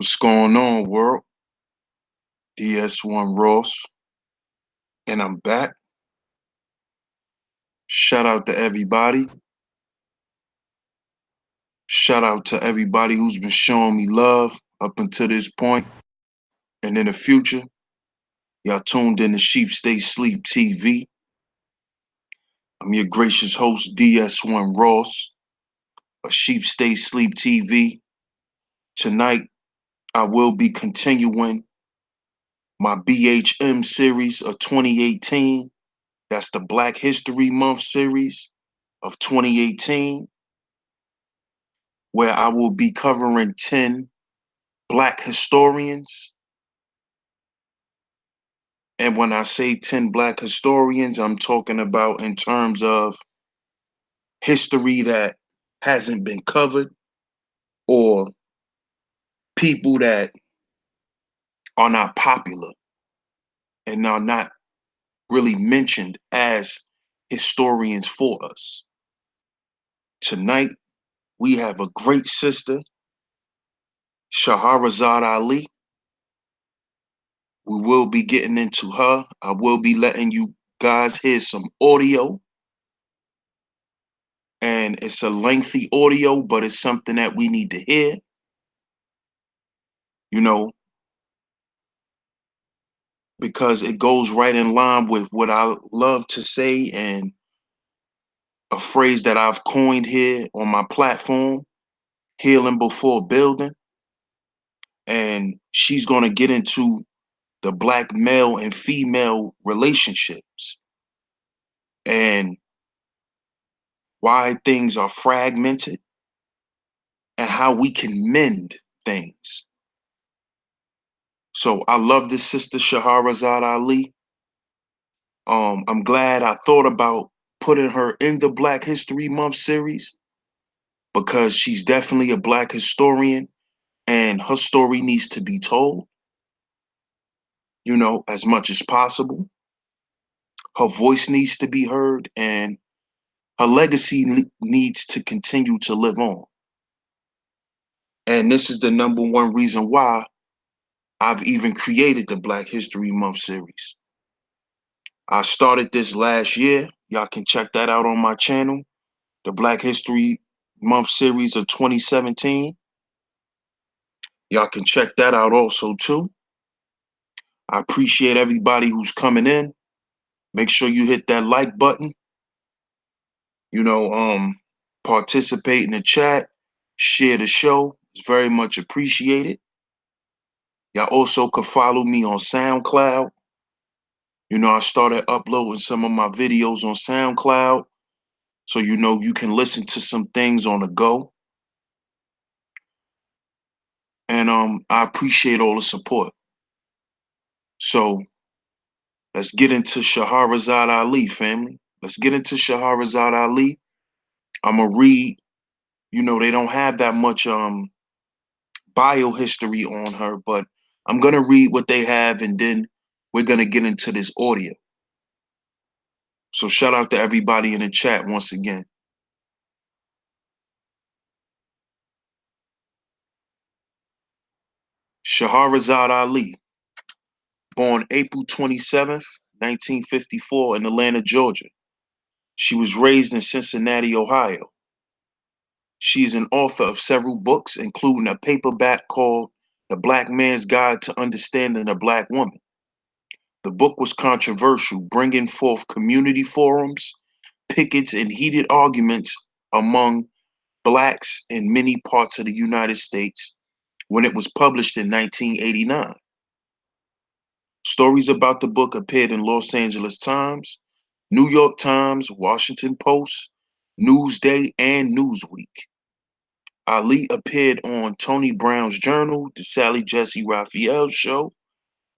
What's going on, world? DS1 Ross, and I'm back. Shout out to everybody. Shout out to everybody who's been showing me love up until this point. And in the future, y'all tuned in to Sheep Stay Sleep TV. I'm your gracious host, DS1 Ross, of Sheep Stay Sleep TV. Tonight, I will be continuing my BHM series of 2018. That's the Black History Month series of 2018, where I will be covering 10 Black historians. And when I say 10 Black historians, I'm talking about in terms of history that hasn't been covered, or people that are not popular and are not really mentioned as historians for us. Tonight, we have a great sister, Shaharazad Ali. We will be getting into her. I will be letting you guys hear some audio. And it's a lengthy audio, but it's something that we need to hear. You know, because it goes right in line with what I love to say, and a phrase that I've coined here on my platform, healing before building. And she's going to get into the Black male and female relationships and why things are fragmented and how we can mend things. So I love this sister, Shaharazad Ali. I'm glad I thought about putting her in the Black History Month series, because she's definitely a Black historian and her story needs to be told, as much as possible. Her voice needs to be heard, and her legacy needs to continue to live on. And this is the number one reason why I've even created the Black History Month series. I started this last year. Y'all can check that out on my channel, the Black History Month series of 2017. Y'all can check that out also too. I appreciate everybody who's coming in. Make sure you hit that like button. Participate in the chat, share the show. It's very much appreciated. Y'all also could follow me on SoundCloud. I started uploading some of my videos on SoundCloud, so you can listen to some things on the go. And I appreciate all the support. So let's get into Shaharazad Ali, family. Let's get into Shaharazad Ali. I'm gonna read. They don't have that much bio history on her, but I'm gonna read what they have, and then we're gonna get into this audio. So shout out to everybody in the chat once again. Shaharazad Ali, born April 27th, 1954 in Atlanta, Georgia. She was raised in Cincinnati, Ohio. She is an author of several books, including a paperback called The Black Man's Guide to Understanding a Black Woman. The book was controversial, bringing forth community forums, pickets, and heated arguments among Blacks in many parts of the United States when it was published in 1989. Stories about the book appeared in Los Angeles Times, New York Times, Washington Post, Newsday, and Newsweek. Ali appeared on Tony Brown's Journal, The Sally Jesse Raphael Show,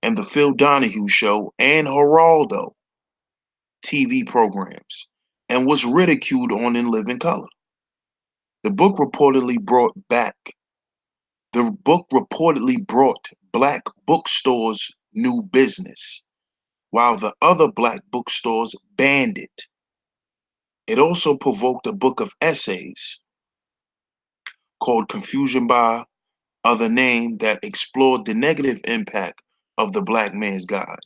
and The Phil Donahue Show, and Geraldo TV programs, and was ridiculed on In Living Color. The book reportedly brought Black bookstores new business, while the other Black bookstores banned it. It also provoked a book of essays called Confusion by other name that explored the negative impact of the black man's God.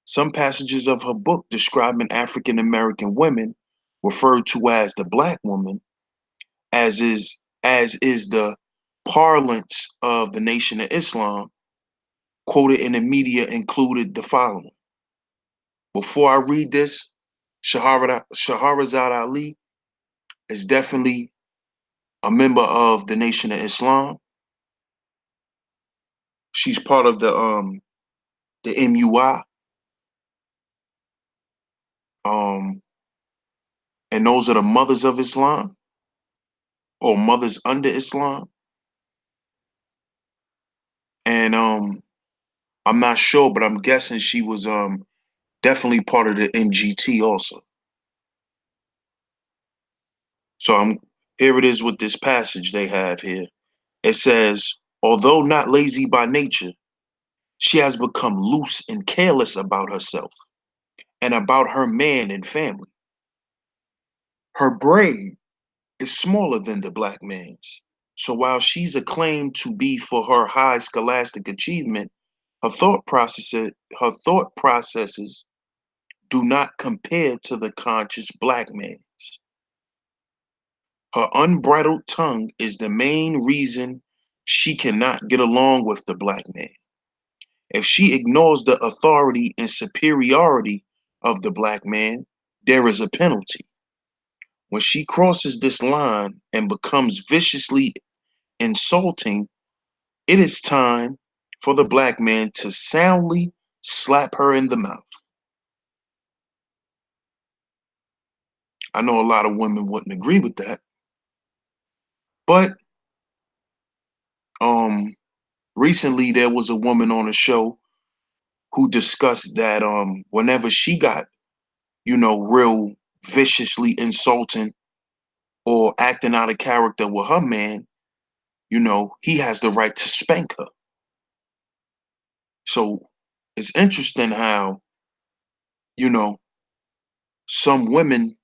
Some passages of her book describing African American women referred to as the black woman, as is the parlance of the Nation of Islam, quoted in the media included the following. Before I read this, Shaharazad Ali is definitely a member of the Nation of Islam. She's part of the MUI, um, and those are the mothers of Islam or mothers under Islam. And I'm not sure, but I'm guessing she was definitely part of the MGT also. So here it is with this passage they have here. It says, although not lazy by nature, she has become loose and careless about herself and about her man and family. Her brain is smaller than the black man's. So while she's acclaimed to be for her high scholastic achievement, her her thought processes do not compare to the conscious black man's. Her unbridled tongue is the main reason she cannot get along with the black man. If she ignores the authority and superiority of the black man, there is a penalty. When she crosses this line and becomes viciously insulting, it is time for the black man to soundly slap her in the mouth. I know a lot of women wouldn't agree with that, but um, recently there was a woman on a show who discussed that whenever she got, real viciously insulting or acting out of character with her man, he has the right to spank her. So it's interesting how, you know, some women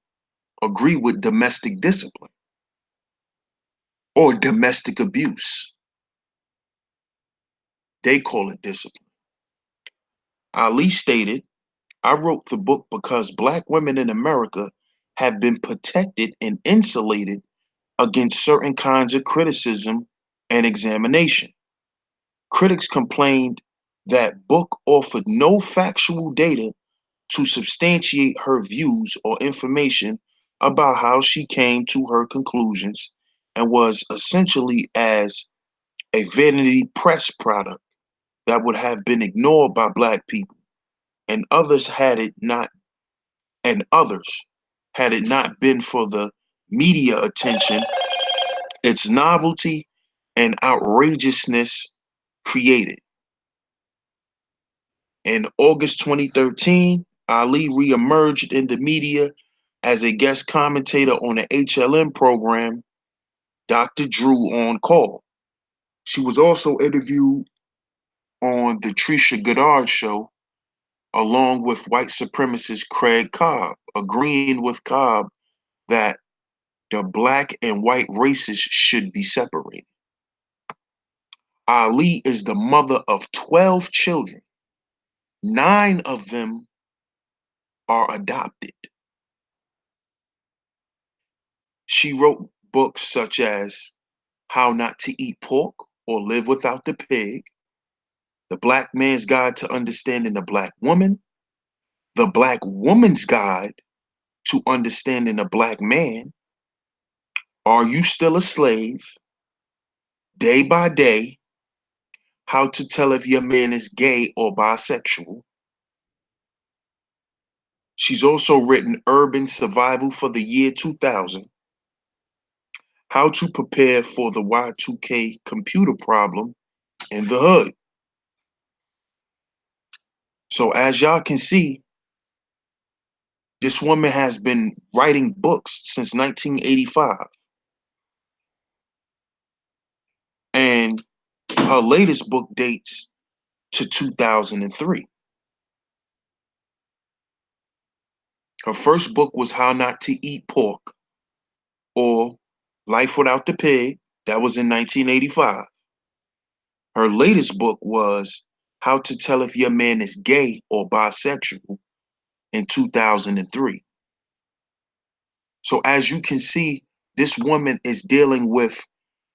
agree with domestic discipline or domestic abuse. They call it discipline. Ali stated, I wrote the book because black women in America have been protected and insulated against certain kinds of criticism and examination. Critics complained that book offered no factual data to substantiate her views or information about how she came to her conclusions and was essentially as a vanity press product that would have been ignored by black people and others had it not been for the media attention its novelty and outrageousness created. In August 2013, Ali reemerged in the media as a guest commentator on the HLN program Dr. Drew on Call. She was also interviewed on the Trisha Goddard show along with white supremacist Craig Cobb, agreeing with Cobb that the black and white races should be separated. Ali is the mother of 12 children. 9 of them are adopted. She wrote books such as How Not to Eat Pork or Live Without the Pig, The Black Man's Guide to Understanding the Black Woman, The Black Woman's Guide to Understanding the Black Man, Are You Still a Slave, Day by Day, How to Tell if Your Man is Gay or Bisexual. She's also written Urban Survival for the Year 2000, How to Prepare for the Y2K Computer Problem in the Hood. So as y'all can see, this woman has been writing books since 1985. And her latest book dates to 2003. Her first book was How Not to Eat Pork or Life Without the Pig. That was in 1985. Her latest book was How to Tell If Your Man is Gay or Bisexual in 2003. So as you can see, this woman is dealing with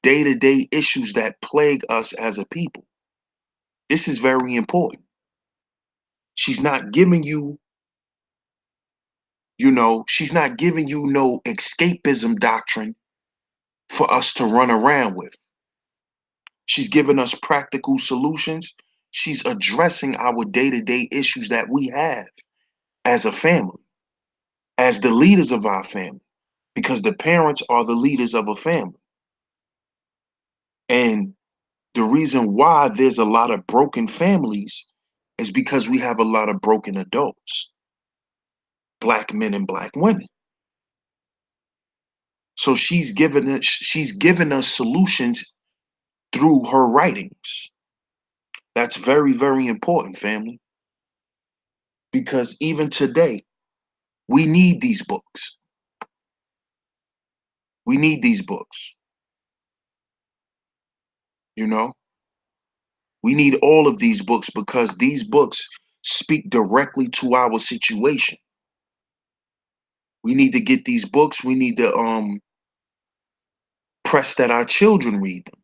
day-to-day issues that plague us as a people. This is very important. She's not giving you, she's not giving you no escapism doctrine for us to run around with. She's giving us practical solutions. She's addressing our day-to-day issues that we have as a family, as the leaders of our family, because the parents are the leaders of a family. And the reason why there's a lot of broken families is because we have a lot of broken adults, black men and black women. So she's given us solutions through her writings. That's very, very important, family, because even today, we need these books. We need these books, you know? We need all of these books because these books speak directly to our situation. We need to get these books. We need to press that our children read them,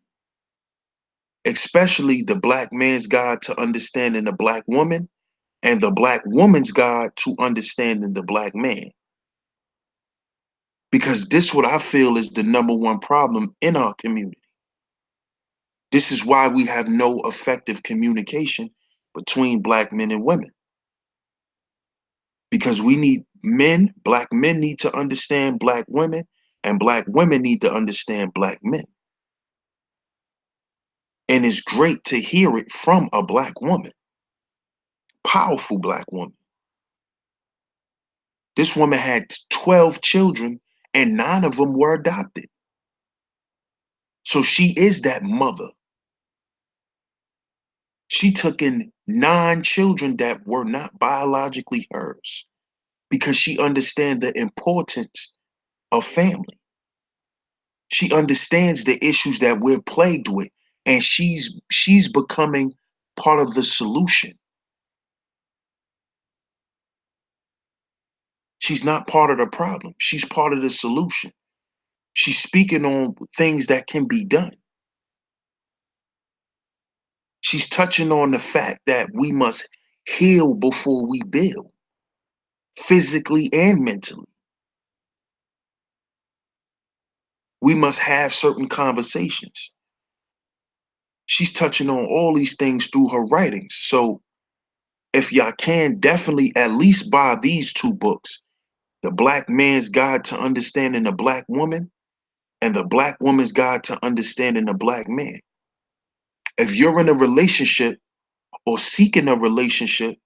especially the Black Man's Guide to Understanding the Black Woman and the Black Woman's Guide to Understanding the Black Man. Because this what I feel is the number one problem in our community. This is why we have no effective communication between Black men and women. Because we need men, Black men need to understand Black women, and Black women need to understand Black men. And it's great to hear it from a Black woman, powerful Black woman. This woman had 12 children and 9 of them were adopted. So she is that mother. She took in 9 children that were not biologically hers because she understands the importance of family. She understands the issues that we're plagued with, and she's becoming part of the solution. She's not part of the problem. She's part of the solution. She's speaking on things that can be done. She's touching on the fact that we must heal before we build, physically and mentally. We must have certain conversations. She's touching on all these things through her writings. So if y'all can, definitely at least buy these 2 books, The Black Man's Guide to Understanding the Black Woman and The Black Woman's Guide to Understanding the Black Man. If you're in a relationship or seeking a relationship,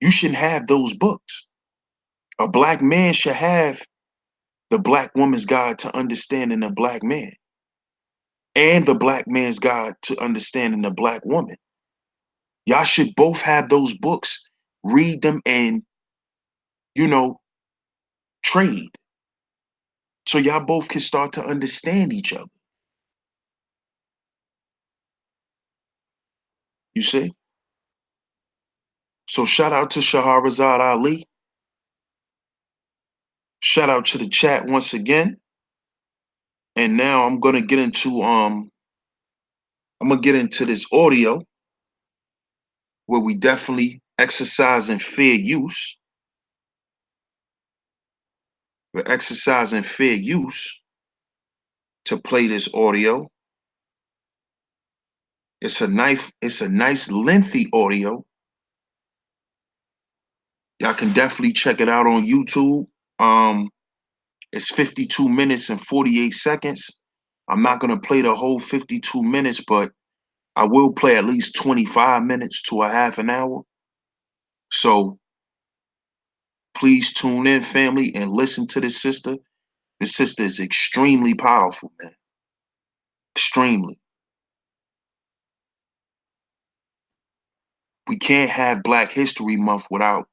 you should have those books. A Black man should have The Black Woman's Guide to Understanding the Black Man and The Black Man's Guide to Understanding the Black Woman. Y'all should both have those books, read them, and, you know, trade. So y'all both can start to understand each other. You see? So shout out to Shaharazad Ali. Shout out to the chat once again. And now I'm gonna get into this audio where we definitely exercising fair use. We're exercising fair use to play this audio. It's a nice lengthy audio. Y'all can definitely check it out on YouTube. It's 52 minutes and 48 seconds. I'm not gonna play the whole 52 minutes, but I will play at least 25 minutes to a half an hour. So please tune in, family, and listen to this sister. This sister is extremely powerful, man. Extremely. We can't have Black History Month without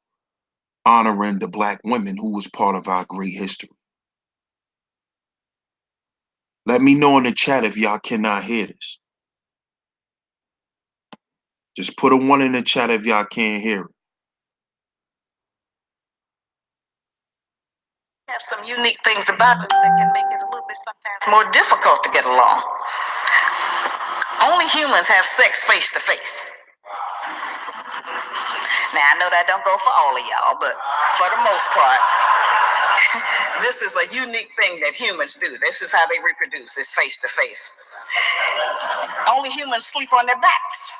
honoring the Black women who was part of our great history. Let me know in the chat if y'all cannot hear this. Just put a 1 in the chat if y'all can't hear it. Have some unique things about us that can make it a little bit sometimes more difficult to get along. Only humans have sex face to face. Now, I know that don't go for all of y'all, but for the most part, this is a unique thing that humans do. This is how they reproduce, is face to face. Only humans sleep on their backs.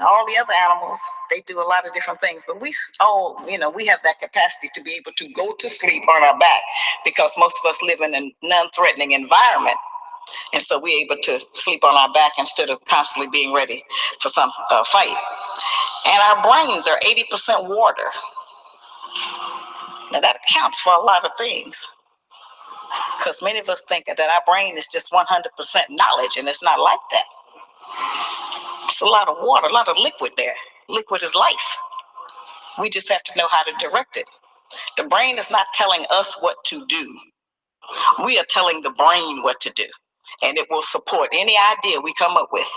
All the other animals, they do a lot of different things, but we all, we have that capacity to be able to go to sleep on our back because most of us live in a non-threatening environment. And so we're able to sleep on our back instead of constantly being ready for some fight. And our brains are 80% water. Now that accounts for a lot of things, because many of us think that our brain is just 100% knowledge, and it's not like that. It's a lot of water, a lot of liquid there. Liquid is life. We just have to know how to direct it. The brain is not telling us what to do. We are telling the brain what to do, and it will support any idea we come up with.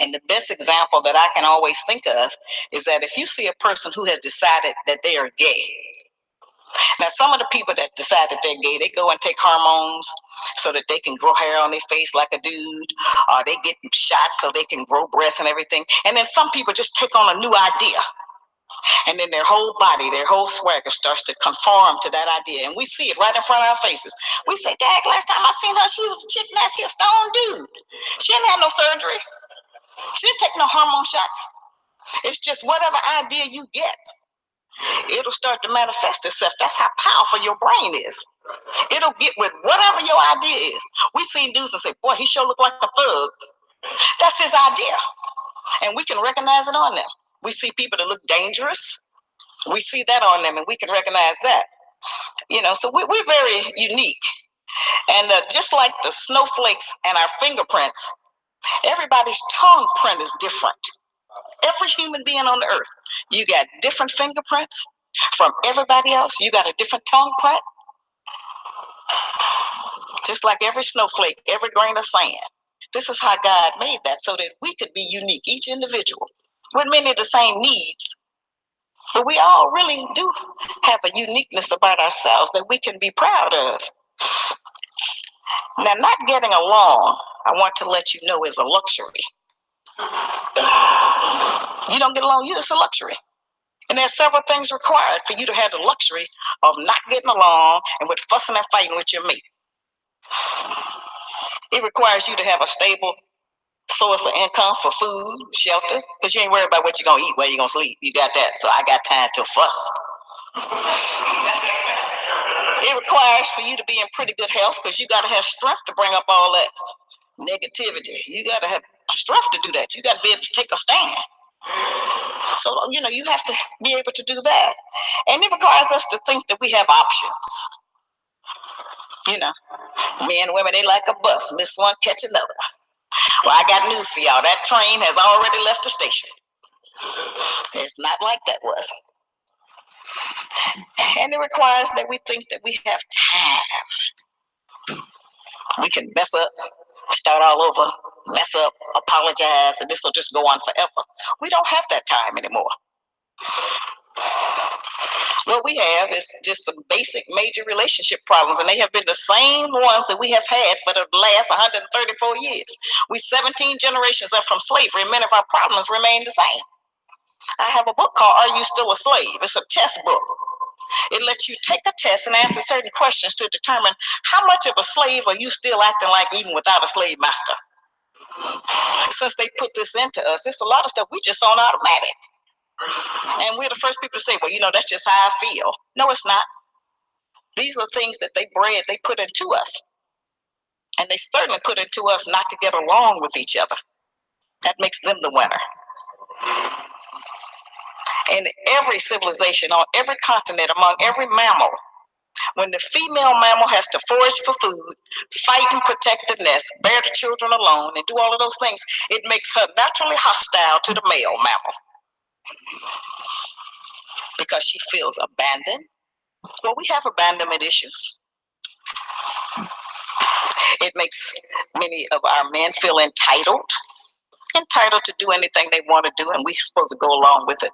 And the best example that I can always think of is that if you see a person who has decided that they are gay. Now, some of the people that decide that they're gay, they go and take hormones so that they can grow hair on their face like a dude, or they get shots so they can grow breasts and everything. And then some people just take on a new idea. And then their whole body, their whole swagger starts to conform to that idea. And we see it right in front of our faces. We say, Dad, last time I seen her, she was a chick, now she a stone dude. She didn't have no surgery. She didn't take no hormone shots. It's just whatever idea you get, it'll start to manifest itself. That's how powerful your brain is. It'll get with whatever your idea is. We seen dudes and say, boy, he sure look like a thug. That's his idea. And we can recognize it on them. We see people that look dangerous. We see that on them, and we can recognize that. So we're very unique. And just like the snowflakes and our fingerprints, everybody's tongue print is different. Every human being on the earth, you got different fingerprints from everybody else. You got a different tongue print. Just like every snowflake, every grain of sand. This is how God made that, so that we could be unique, each individual, with many of the same needs. But we all really do have a uniqueness about ourselves that we can be proud of. Now, not getting along, I want to let you know, is a luxury. You don't get along, it's a luxury. And there's several things required for you to have the luxury of not getting along and with fussing and fighting with your mate. It requires you to have a stable source of income for food, shelter, because you ain't worried about what you're going to eat, where you're going to sleep. You got that, so I got time to fuss. It requires for you to be in pretty good health, because you got to have strength to bring up all that negativity. You got to have strength to do that. You got to be able to take a stand. So, you have to be able to do that. And it requires us to think that we have options. Men and women, they like a bus. Miss one, catch another. Well, I got news for y'all. That train has already left the station. It's not like that was. And it requires that we think that we have time. We can mess up, start all over, mess up, apologize, and this will just go on forever. We don't have that time anymore. What we have is just some basic major relationship problems, and they have been the same ones that we have had for the last 134 years. We 17 generations up from slavery, and many of our problems remain the same. I have a book called Are You Still a Slave? It's a test book. It lets you take a test and answer certain questions to determine how much of a slave are you still acting like even without a slave master. Since they put this into us, it's a lot of stuff we just on automatic. And we're the first people to say, well, that's just how I feel. No, it's not. These are things that they put into us. And they certainly put into us not to get along with each other. That makes them the winner. In every civilization, on every continent, among every mammal, when the female mammal has to forage for food, fight and protect the nest, bear the children alone, and do all of those things, it makes her naturally hostile to the male mammal. Because she feels abandoned. Well, we have abandonment issues. It makes many of our men feel entitled to do anything they want to do, and we're supposed to go along with it.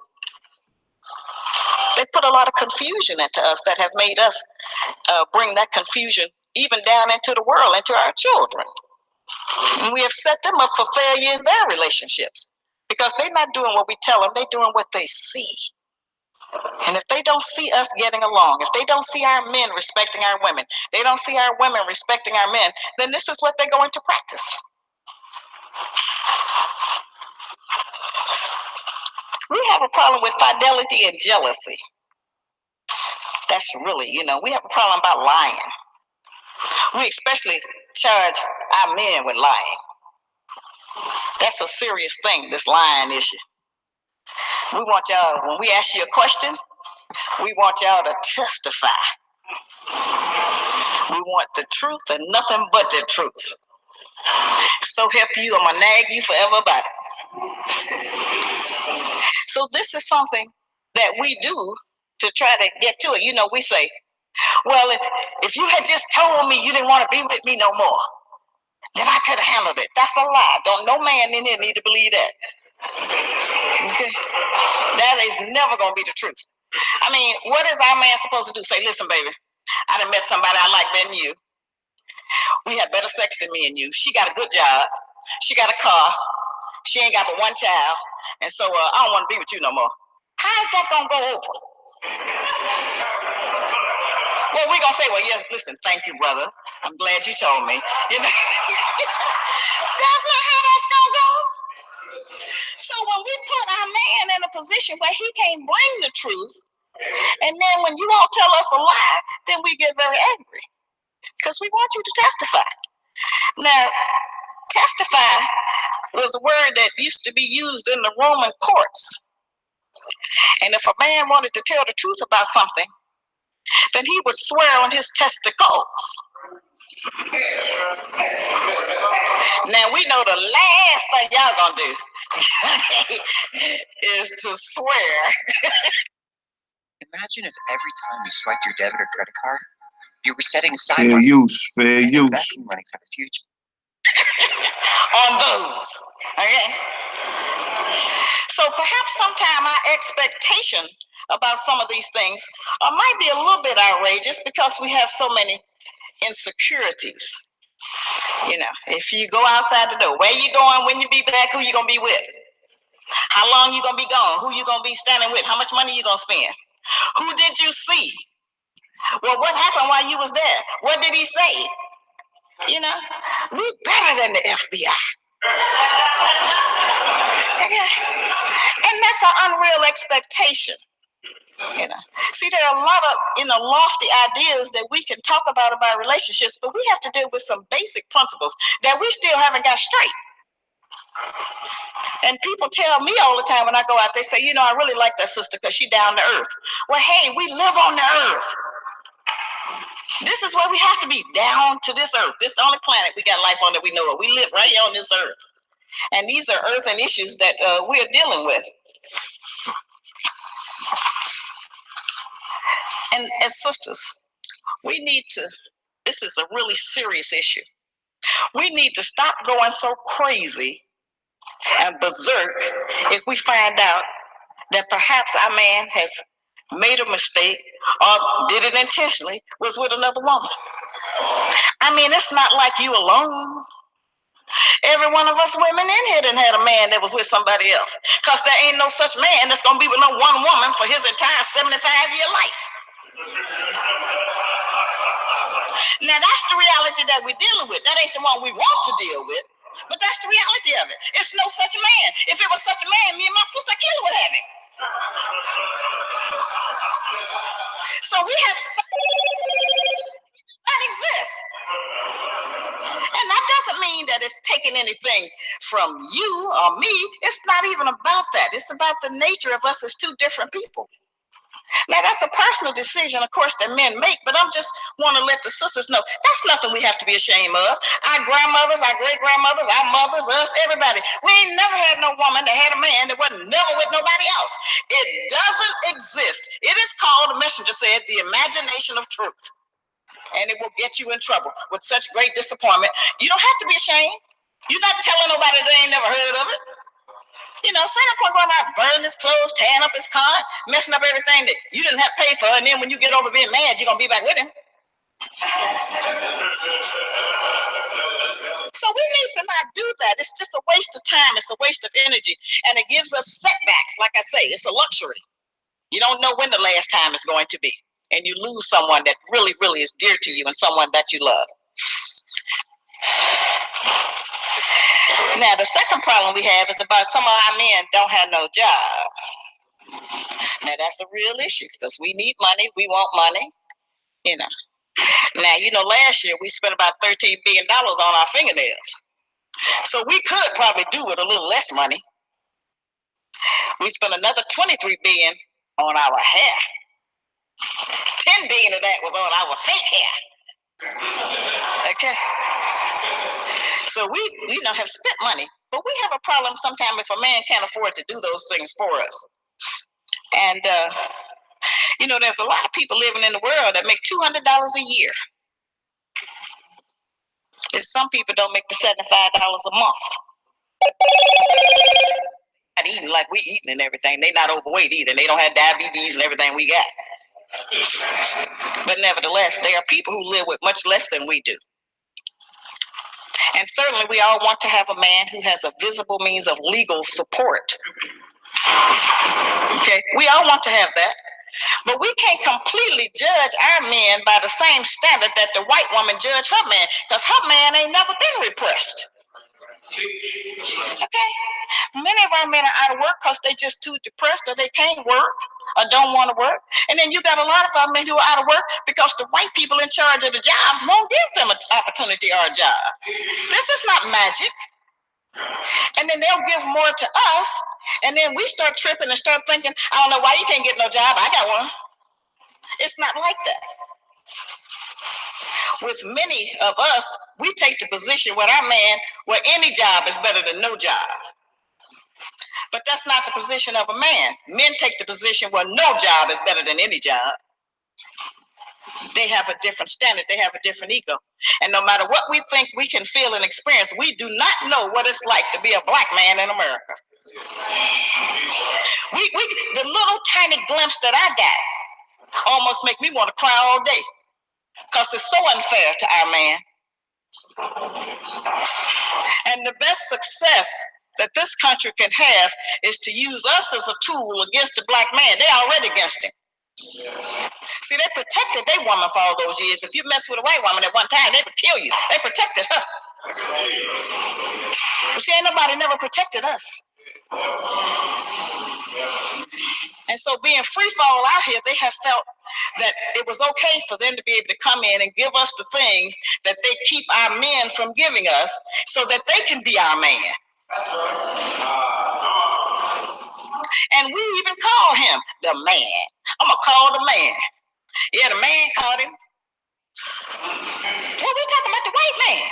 They put a lot of confusion into us that have made us bring that confusion even down into the world, into our children. And we have set them up for failure in their relationships because they're not doing what we tell them, they're doing what they see. And if they don't see us getting along, if they don't see our men respecting our women, they don't see our women respecting our men, then this is what they're going to practice. We have a problem with fidelity and jealousy. That's really, we have a problem about lying. We especially charge our men with lying. That's a serious thing, this lying issue. We want y'all, when we ask you a question, we want y'all to testify. We want the truth and nothing but the truth. So help you, I'm gonna nag you forever about it. So this is something that we do to try to get to it. We say, well, if you had just told me you didn't want to be with me no more, then I could have handled it. That's a lie. No man in here need to believe that. Okay? That is never gonna be the truth. I mean, what is our man supposed to do? Say, listen, baby, I done met somebody I like better than you. We had better sex than me and you. She got a good job. She got a car. She ain't got but one child. And so I don't want to be with you no more. How is that going to go over? Well, we're going to say, well, yes, listen, thank you, brother. I'm glad you told me. That's not how that's going to go. So when we put our man in a position where he can't bring the truth, and then when you all tell us a lie, then we get very angry because we want you to testify. Now, testify was a word that used to be used in the Roman courts. And if a man wanted to tell the truth about something, then he would swear on his testicles. Now, we know the last thing y'all gonna do is to swear. Imagine if every time you swiped your debit or credit card, you were setting aside fair money use, fair and use. investing money for the future. On those, okay? So perhaps sometime our expectation about some of these things might be a little bit outrageous because we have so many insecurities. If you go outside the door, where you going, when you be back, who you gonna be with? How long you gonna be gone? Who you gonna be standing with? How much money you gonna spend? Who did you see? Well, what happened while you was there? What did he say? We better than the FBI. Okay? And that's an unreal expectation. See, there are a lot of lofty ideas that we can talk about relationships, but we have to deal with some basic principles that we still haven't got straight. And people tell me all the time when I go out, they say, I really like that sister because she's down to earth. Well, hey, we live on the earth. This is where we have to be, down to this earth. This is the only planet we got life on that we know of. We live right here on this earth. And these are earthen issues that we're dealing with. And as sisters, this is a really serious issue. We need to stop going so crazy and berserk if we find out that perhaps our man has made a mistake or did it intentionally, was with another woman. I mean, it's not like you alone. Every one of us women in here done had a man that was with somebody else. Because there ain't no such man that's going to be with no one woman for his entire 75-year life. Now, that's the reality that we're dealing with. That ain't the one we want to deal with, but that's the reality of it. It's no such man. If it was such a man, me and my sister Keely would have him. So we have that exists. And that doesn't mean that it's taking anything from you or me. It's not even about that. It's about the nature of us as two different people. Now, that's a personal decision, of course, that men make, but I'm just want to let the sisters know that's nothing we have to be ashamed of. Our grandmothers, our great-grandmothers, our mothers, us, everybody. We ain't never had no woman that had a man that wasn't never with nobody else. It doesn't exist. It is called, the messenger said, the imagination of truth. and it will get you in trouble with such great disappointment. You don't have to be ashamed. You're not telling nobody they ain't never heard of it. You know, Santa Claus going out burning his clothes, tearing up his car, messing up everything that you didn't have to pay for, and then when you get over being mad, you're gonna be back with him. So we need to not do that. It's just a waste of time. It's a waste of energy, and it gives us setbacks. Like I say, it's a luxury. You don't know when the last time is going to be, and you lose someone that really, really is dear to you and someone that you love. Now, the second problem we have is about some of our men don't have no job. Now, that's a real issue because we need money. We want money, you know. Now, you know, last year we spent about $13 billion on our fingernails. So we could probably do with a little less money. We spent another $23 billion on our hair. $10 billion of that was on our fake hair. Okay. So we have spent money, but we have a problem sometimes if a man can't afford to do those things for us. And you know, there's a lot of people living in the world that make $200 a year. And some people don't make the $75 a month. Not eating like we eating and everything. They're not overweight either. They don't have diabetes and everything we got. But nevertheless, there are people who live with much less than we do. And certainly we all want to have a man who has a visible means of legal support. Okay, we all want to have that. But we can't completely judge our men by the same standard that the white woman judged her man, because her man ain't never been repressed. Okay? Many of our men are out of work because they just too depressed or they can't work or don't want to work. And then you got a lot of our men who are out of work because the white people in charge of the jobs won't give them an opportunity or a job. This is not magic. And then they'll give more to us, and then we start tripping and start thinking, I don't know why you can't get no job. I got one. It's not like that. With many of us, we take the position with our man where any job is better than no job. But that's not the position of a man. Men take the position where no job is better than any job. They have a different standard. They have a different ego. And no matter what we think we can feel and experience, we do not know what it's like to be a black man in America. The little tiny glimpse that I got almost make me want to cry all day because it's so unfair to our man. And the best success that this country can have is to use us as a tool against the black man. They're already against him. See, they protected their woman for all those years. If you mess with a white woman at one time, they would kill you. They protected her. But see, ain't nobody never protected us. And so being free fall out here, they have felt that it was okay for them to be able to come in and give us the things that they keep our men from giving us so that they can be our man. And we even call him the man. I'm going to call the man. Yeah, the man called him. Well, we talking about the white man.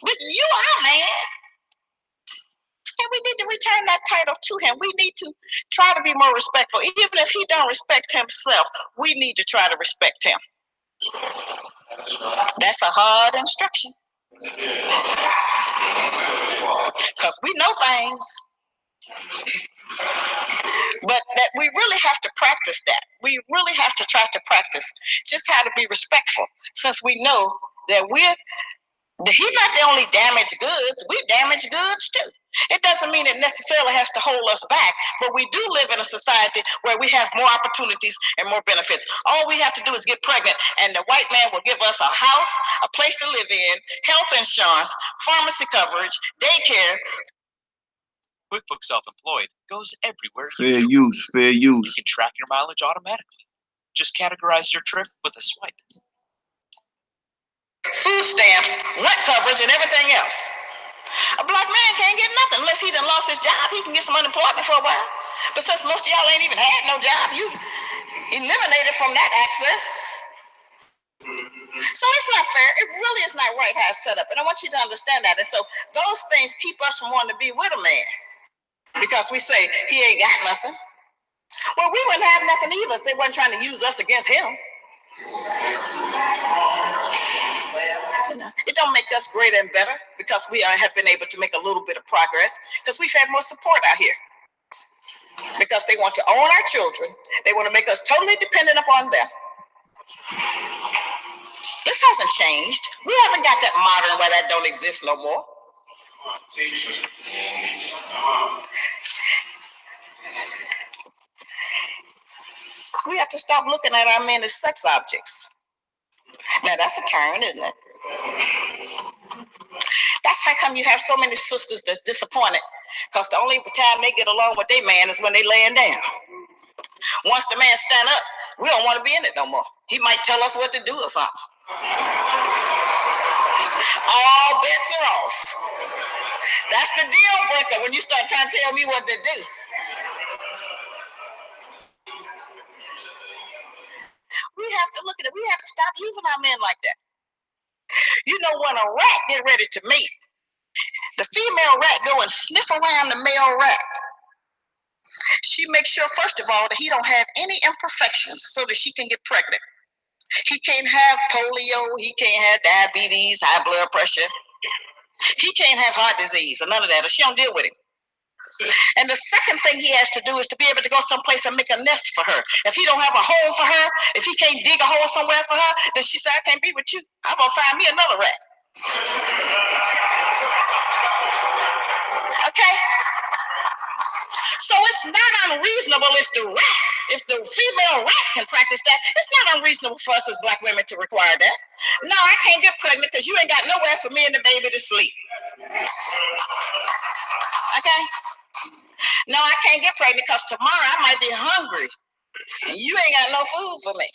But you are man. And we need to return that title to him. We need to try to be more respectful. Even if he don't respect himself, we need to try to respect him. That's a hard instruction. Because we know things. But that we really have to practice that. We really have to try to practice just how to be respectful, since we know that he's not the only damaged goods. We damage goods too. It doesn't mean it necessarily has to hold us back, but we do live in a society where we have more opportunities and more benefits. All we have to do is get pregnant, and the white man will give us a house, a place to live in, health insurance, pharmacy coverage, daycare. QuickBooks Self-Employed goes everywhere. Fair use, fair use. You can track your mileage automatically. Just categorize your trip with a swipe. Food stamps, rent coverage, and everything else. A black man can't get nothing unless he done lost his job. He can get some unemployment for a while. But since most of y'all ain't even had no job, you eliminated from that access. So it's not fair. It really is not right how it's set up. And I want you to understand that. And so those things keep us from wanting to be with a man. Because we say, he ain't got nothing. Well, we wouldn't have nothing either if they weren't trying to use us against him. It don't make us greater and better because we have been able to make a little bit of progress because we've had more support out here. Because they want to own our children. They want to make us totally dependent upon them. This hasn't changed. We haven't got that modern where that don't exist no more. We have to stop looking at our men as sex objects. Now that's a turn, isn't it? That's how come you have so many sisters that's disappointed because the only time they get along with their man is when they laying down. Once the man stand up, we don't want to be in it no more. He might tell us what to do or something. All bets are off. That's the deal breaker when you start trying to tell me what to do. We have to look at it. We have to stop using our men like that. You know, when a rat get ready to mate, the female rat go and sniff around the male rat. She makes sure, first of all, that he don't have any imperfections so that she can get pregnant. He can't have polio. He can't have diabetes, high blood pressure. He can't have heart disease or none of that, or she don't deal with him. And the second thing he has to do is to be able to go someplace and make a nest for her. If he don't have a home for her, if he can't dig a hole somewhere for her, then she said, I can't be with you. I'm going to find me another rat. Okay? So it's not unreasonable if the female rat can practice that, it's not unreasonable for us as black women to require that. No, I can't get pregnant because you ain't got nowhere for me and the baby to sleep. Okay? No, I can't get pregnant because tomorrow I might be hungry and you ain't got no food for me.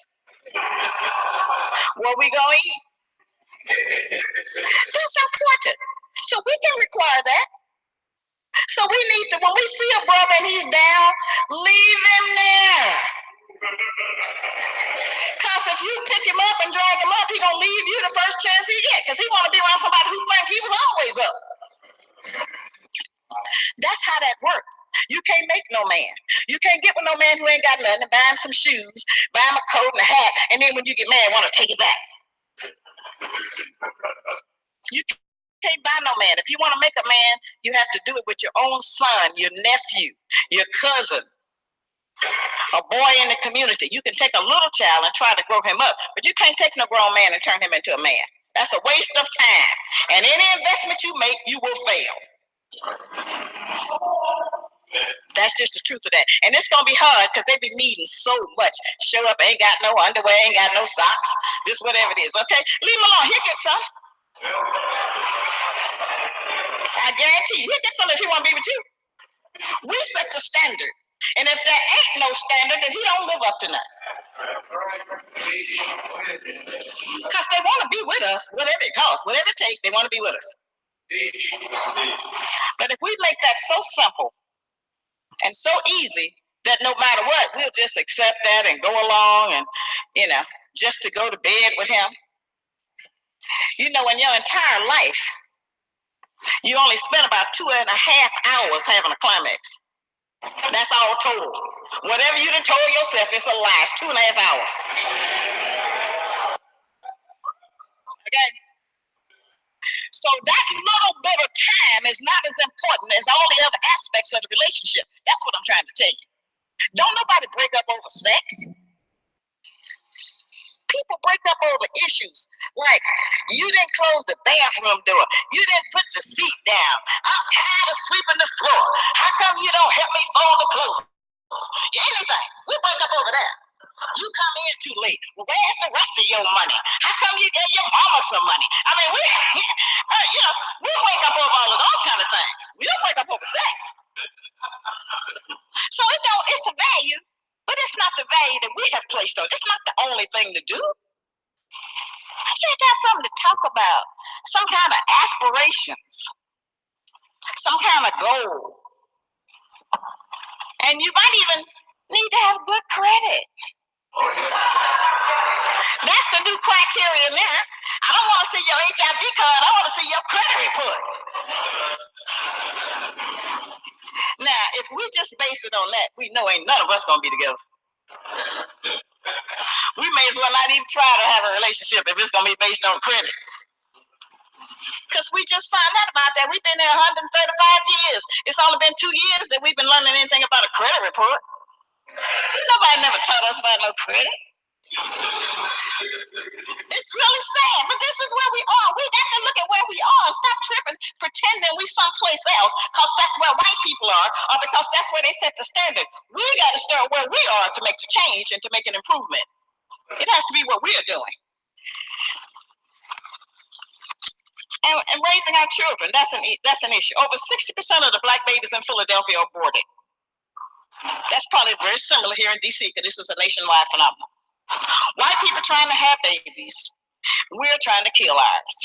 What we gonna eat? That's important. So we can require that. So we need to, when we see a brother and he's down, leave him there. Because if you pick him up and drag him up, he's going to leave you the first chance he gets because he want to be around somebody who think he was always up. That's how that works. You can't make no man. You can't get with no man who ain't got nothing and buy him some shoes, buy him a coat and a hat, and then when you get mad, want to take it back. You can't buy no man. If you want to make a man, you have to do it with your own son, your nephew, your cousin, a boy in the community. You can take a little child and try to grow him up, but you can't take no grown man and turn him into a man. That's a waste of time. And any investment you make, you will fail. That's just the truth of that. And it's going to be hard because they be needing so much. Show up, ain't got no underwear, ain't got no socks, just whatever it is. Okay, leave him alone. He'll get some. I guarantee you, he'll get some if he want to be with you. We set the standard. And if there ain't no standard, then he don't live up to nothing. Because they want to be with us, whatever it costs, whatever it takes, they want to be with us. But if we make that so simple and so easy that no matter what, we'll just accept that and go along and, just to go to bed with him. In your entire life, you only spend about 2.5 hours having a climax. That's all total. Whatever you done told yourself, it's a lie. It's 2.5 hours. Okay? So that little bit of time is not as important as all the other aspects of the relationship. That's what I'm trying to tell you. Don't nobody break up over sex. People break up over issues like you didn't close the bathroom door, you didn't put the seat down, I'm tired of sweeping the floor, how come you don't help me fold the clothes? Anything. We break up over that. You come in too late. Well, where's the rest of your money? How come you gave your mama some money? I mean, we break up over all of those kind of things. We don't break up over sex. So it's a value, but it's not the value that we have placed on. It's not the only thing to do. You got something to talk about, some kind of aspirations, some kind of goal. And you might even need to have good credit. That's the new criteria now. I don't want to see your HIV card. I want to see your credit report. Now, if we just base it on that, we know ain't none of us gonna be together. We may as well not even try to have a relationship if it's gonna be based on credit. Because we just found out about that. We've been there 135 years. It's only been 2 years that we've been learning anything about a credit report. Nobody never taught us about no credit. It's really sad, but this is where we are. We got to look at where we are. Stop tripping, pretending we someplace else, because that's where white people are, or because that's where they set the standard. We got to start where we are to make the change and to make an improvement. It has to be what we are doing. And raising our children, that's an issue. Over 60% of the black babies in Philadelphia are aborted. That's probably very similar here in D.C., because this is a nationwide phenomenon. White people trying to have babies, we're trying to kill ours.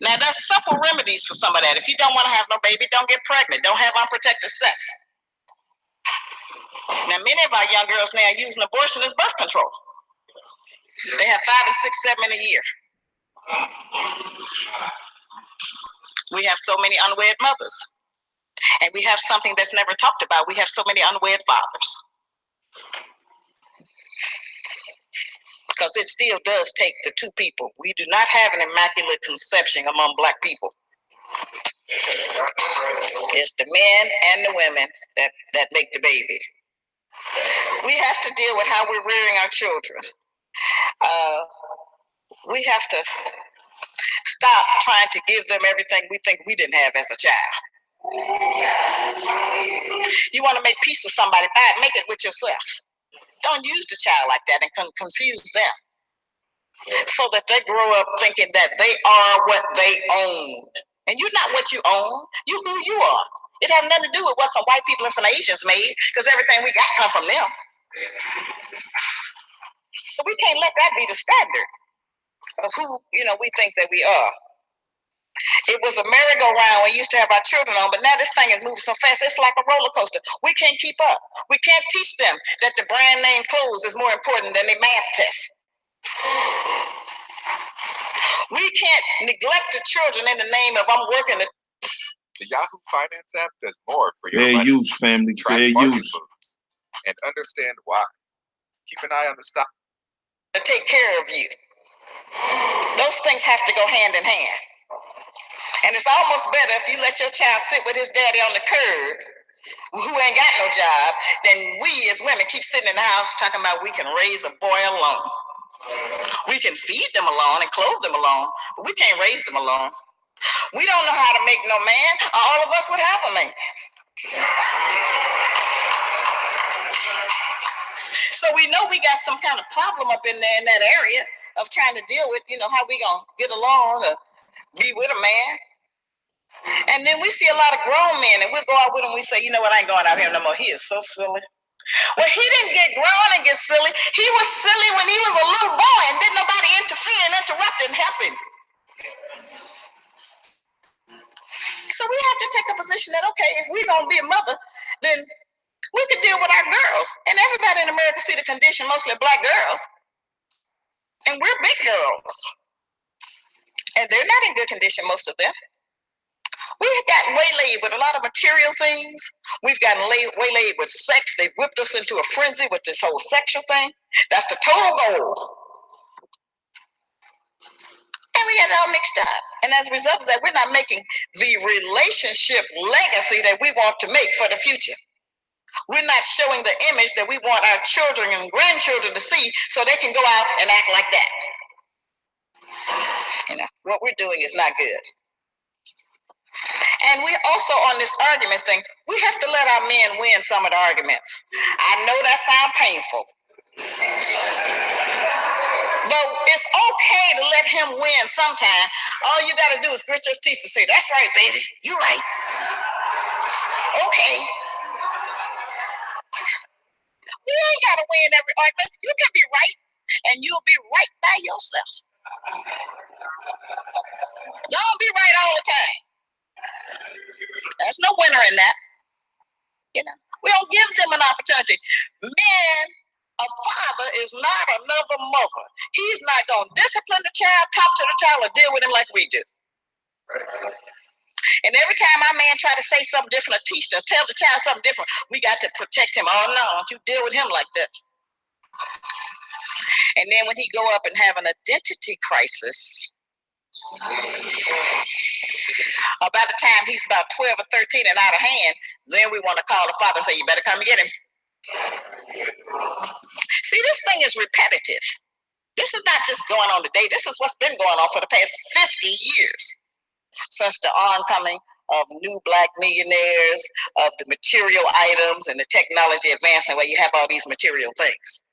Now, there's simple remedies for some of that. If you don't want to have no baby, don't get pregnant. Don't have unprotected sex. Now, many of our young girls now are using abortion as birth control. They have 5 and 6, 7 in a year. We have so many unwed mothers. And we have something that's never talked about. We have so many unwed fathers. Because it still does take the two people. We do not have an immaculate conception among black people. It's the men and the women that make the baby. We have to deal with how we're rearing our children. We have to stop trying to give them everything we think we didn't have as a child. You want to make peace with somebody, make it with yourself. Don't use the child like that and confuse them, so that they grow up thinking that they are what they own. And you're not what you own. You who you are. It has nothing to do with what some white people and some Asians made, because everything we got come from them. So we can't let that be the standard of who we think that we are. It was a merry-go-round we used to have our children on, but now this thing is moving so fast, it's like a roller coaster. We can't keep up. We can't teach them that the brand name clothes is more important than their math test. We can't neglect the children in the name of I'm working. The Yahoo Finance app does more for your Fair money. use, family. Track Fair market use. moves and understand why. Keep an eye on the stock. To take care of you. Those things have to go hand in hand. And it's almost better if you let your child sit with his daddy on the curb, who ain't got no job, than we as women keep sitting in the house talking about we can raise a boy alone. We can feed them alone and clothe them alone, but we can't raise them alone. We don't know how to make no man, or all of us would have a man. So we know we got some kind of problem up in there in that area of trying to deal with, how we gonna get along or be with a man. And then we see a lot of grown men, and we'll go out with them. We say, you know what, I ain't going out here no more. He is so silly. Well, he didn't get grown and get silly. He was silly when he was a little boy, and didn't nobody interfere and interrupt and help him. So we have to take a position that, okay, if we're going to be a mother, then we can deal with our girls. And everybody in America see the condition, mostly black girls. And we're big girls. And they're not in good condition, most of them. We got waylaid with a lot of material things. We've gotten waylaid with sex. They've whipped us into a frenzy with this whole sexual thing. That's the total goal. And we got it all mixed up. And as a result of that, we're not making the relationship legacy that we want to make for the future. We're not showing the image that we want our children and grandchildren to see so they can go out and act like that. What we're doing is not good. And we also, on this argument thing, we have to let our men win some of the arguments. I know that sounds painful. But it's okay to let him win sometime. All you got to do is grit your teeth and say, that's right, baby. You're right. Okay. You ain't got to win every argument. You can be right, and you'll be right by yourself. Don't be right all the time. There's no winner in that. We don't give them an opportunity. Men, a father is not another mother. He's not going to discipline the child, talk to the child, or deal with him like we do. And every time our man try to say something different, or teach, or tell the child something different, we got to protect him. Oh no, don't you deal with him like that. And then when he go up and have an identity crisis, or by the time he's about 12 or 13 and out of hand, then we want to call the father and say, you better come and get him. See, this thing is repetitive. This is not just going on today. This is what's been going on for the past 50 years. Since the oncoming of new black millionaires, of the material items and the technology advancing where you have all these material things.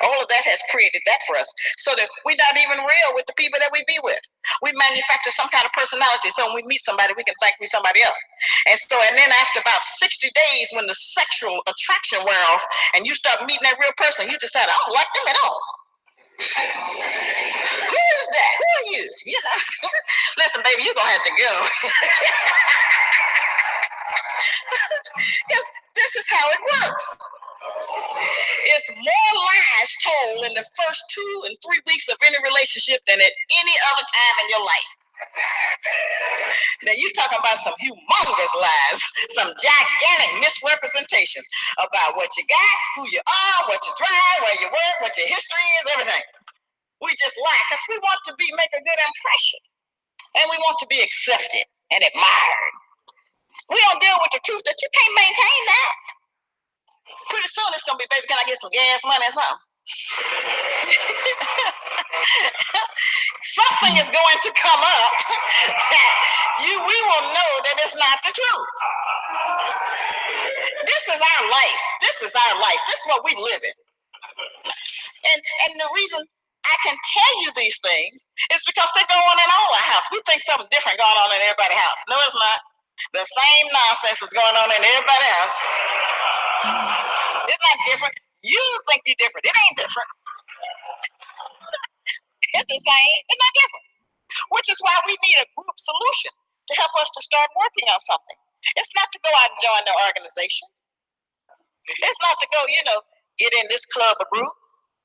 All of that has created that for us, so that we're not even real with the people that we be with. We manufacture some kind of personality, so when we meet somebody, we can think we're somebody else. And then after about 60 days, when the sexual attraction wear off, and you start meeting that real person, you decide, I don't like them at all. Who is that? Who are you? You know, listen, baby, you're gonna have to go. Because this is how it works. It's more lies told in the first 2 and 3 weeks of any relationship than at any other time in your life. Now you're talking about some humongous lies, some gigantic misrepresentations about what you got, who you are, what you drive, where you work, what your history is, everything. We just lie because we want to make a good impression, and we want to be accepted and admired. We don't deal with the truth that you can't maintain that. Pretty soon it's gonna be, baby, can I get some gas money or something? Something is going to come up that we will know that it's not the truth. This is our life. This is our life. This is what we live in. And the reason I can tell you these things is because they go on in all our house. We think something different going on in everybody's house. No, it's not. The same nonsense is going on in everybody's house. It's not different. You think you're different. It ain't different. It's the same. It's not different. Which is why we need a group solution to help us to start working on something. It's not to go out and join the organization. It's not to go, get in this club or group.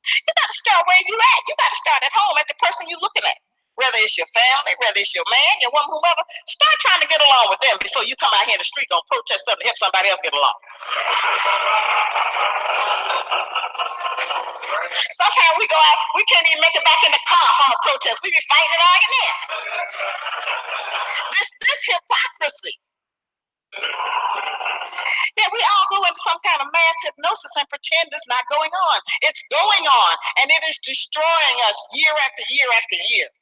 You got to start where you at. You got to start at home, at the person you're looking at. Whether it's your family, whether it's your man, your woman, whoever, start trying to get along with them before you come out here in the street gonna protest something to help somebody else get along. Sometimes we go out, we can't even make it back in the car from a protest. We be fighting and arguing. This hypocrisy. That we all go into some kind of mass hypnosis and pretend it's not going on. It's going on, and it is destroying us year after year after year.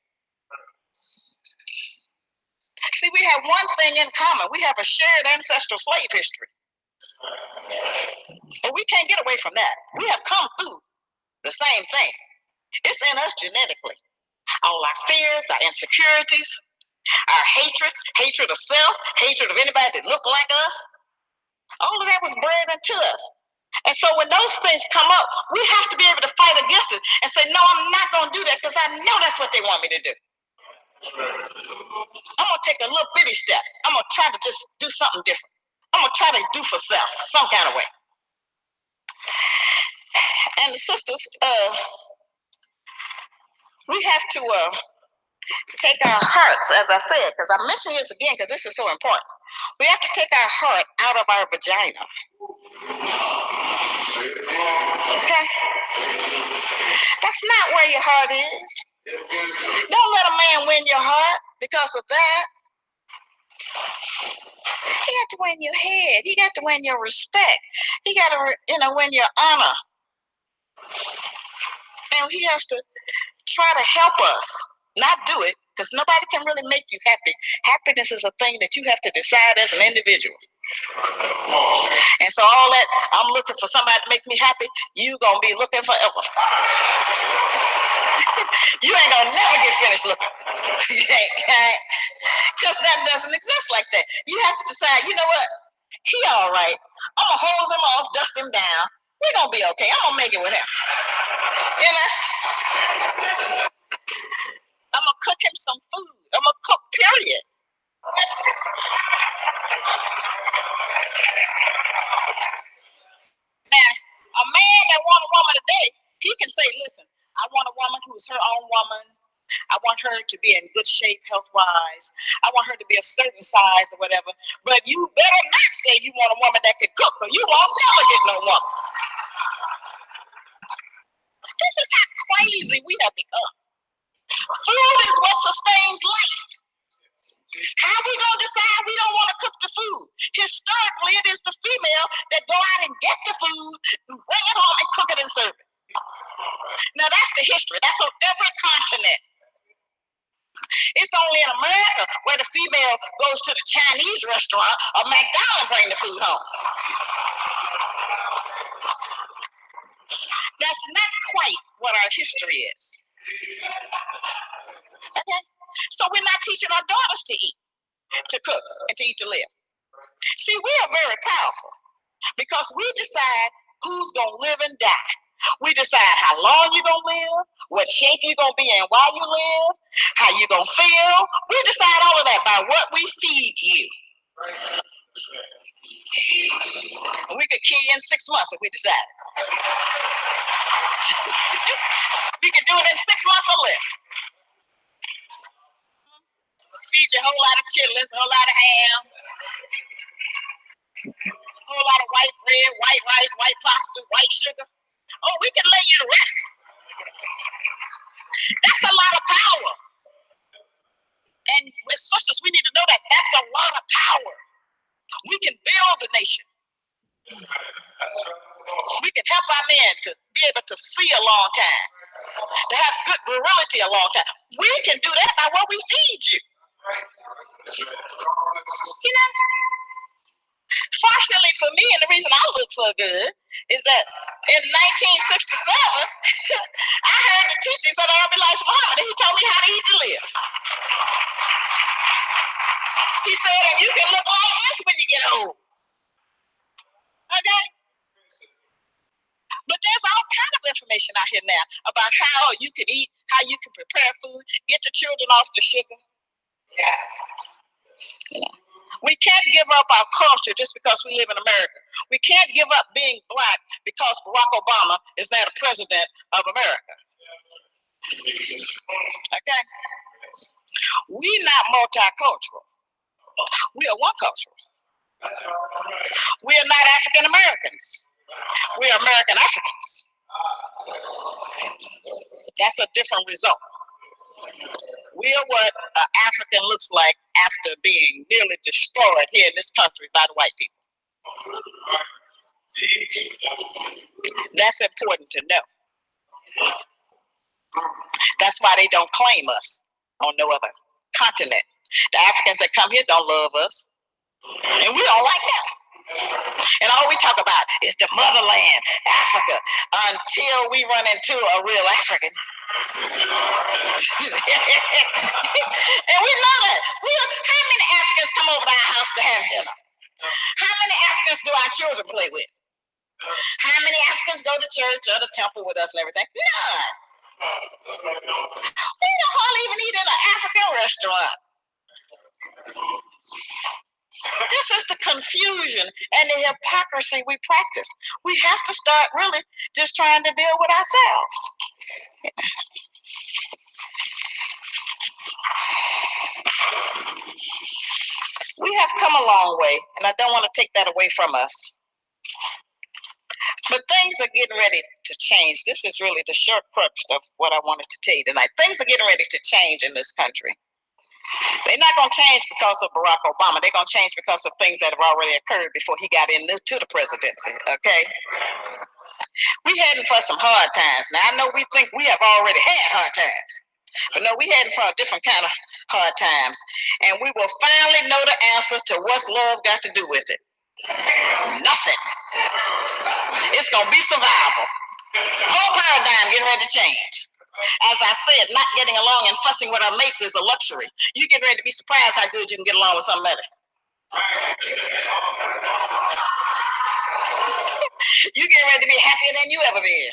See, we have one thing in common. We have a shared ancestral slave history. And we can't get away from that. We have come through the same thing. It's in us genetically. All our fears, our insecurities, our hatred of self, hatred of anybody that look like us. All of that was bred into us. And so when those things come up, we have to be able to fight against it and say, no, I'm not going to do that because I know that's what they want me to do. I'm going to take a little bitty step. I'm going to try to just do something different. I'm going to try to do for self, some kind of way. And the sisters, we have to take our hearts, as I said, because I'm mentioning this again because this is so important. We have to take our heart out of our vagina. Okay? That's not where your heart is. Don't let a man win your heart because of that. He got to win your head. He got to win your respect. He got to, win your honor. And he has to try to help us, not do it, because nobody can really make you happy. Happiness is a thing that you have to decide as an individual. And so all that, I'm looking for somebody to make me happy, you gonna be looking forever. You ain't gonna never get finished looking. Because that doesn't exist like that. You have to decide, you know what? He all right. I'm gonna hose him off, dust him down. We're gonna be okay. I'm gonna make it with him. I'm gonna cook him some food. I'm gonna cook, period. Now, a man that wants a woman today, he can say, listen, I want a woman who's her own woman. I want want her to be in good shape health-wise. I want her to be a certain size or whatever. But you better not say you want a woman that can cook, or you won't never get no woman. This is how crazy we have become. Food is what sustains life. How we gonna decide we don't want to cook the food? Historically, it is the female that go out and get the food, bring it home, and cook it and serve it. Now that's the history. That's on every continent. It's only in America where the female goes to the Chinese restaurant or McDonald's and bring the food home. That's not quite what our history is. Okay? So we're not teaching our daughters to eat, to cook, and to eat to live. See, we are very powerful because we decide who's going to live and die. We decide how long you're going to live, what shape you're going to be in while you live, how you're going to feel. We decide all of that by what we feed you. We could kill you in 6 months if we decide. We could do it in 6 months or less. Feed you a whole lot of chitlins, a whole lot of ham, a whole lot of white bread, white rice, white pasta, white sugar. Oh, we can lay you to rest. That's a lot of power. And with sisters, we need to know that that's a lot of power. We can build the nation. We can help our men to be able to see a long time, to have good virility a long time. We can do that by what we feed you. You know? Fortunately for me, and the reason I look so good is that in 1967, I heard the teachings of the Rabbi Elijah Muhammad, and he told me how to eat to live. He said, and you can look like this when you get old. Okay? But there's all kind of information out here now about how you can eat, how you can prepare food, get the children off the sugar. Yeah. You know, we can't give up our culture just because we live in America. We can't give up being black because Barack Obama is now the president of America. Okay? We're not multicultural. We are one culture. We are not African Americans. We are American Africans. That's a different result. We are what an African looks like after being nearly destroyed here in this country by the white people. That's important to know. That's why they don't claim us on no other continent. The Africans that come here don't love us, and we don't like them. And all we talk about is the motherland, Africa, until we run into a real African. And we know that. How many Africans come over to our house to have dinner? How many Africans do our children play with? How many Africans go to church or the temple with us and everything? None. We don't hardly even eat in an African restaurant. This is the confusion and the hypocrisy we practice. We have to start really just trying to deal with ourselves. We have come a long way, and I don't want to take that away from us. But things are getting ready to change. This is really the short crux of what I wanted to tell you tonight. Things are getting ready to change in this country. They're not going to change because of Barack Obama. They're going to change because of things that have already occurred before he got into the presidency, okay? We're heading for some hard times. Now, I know we think we have already had hard times. But no, we're heading for a different kind of hard times. And we will finally know the answer to what's love got to do with it. Nothing. It's going to be survival. Whole paradigm getting ready to change. As I said, not getting along and fussing with our mates is a luxury. You get ready to be surprised how good you can get along with somebody. You get ready to be happier than you ever been.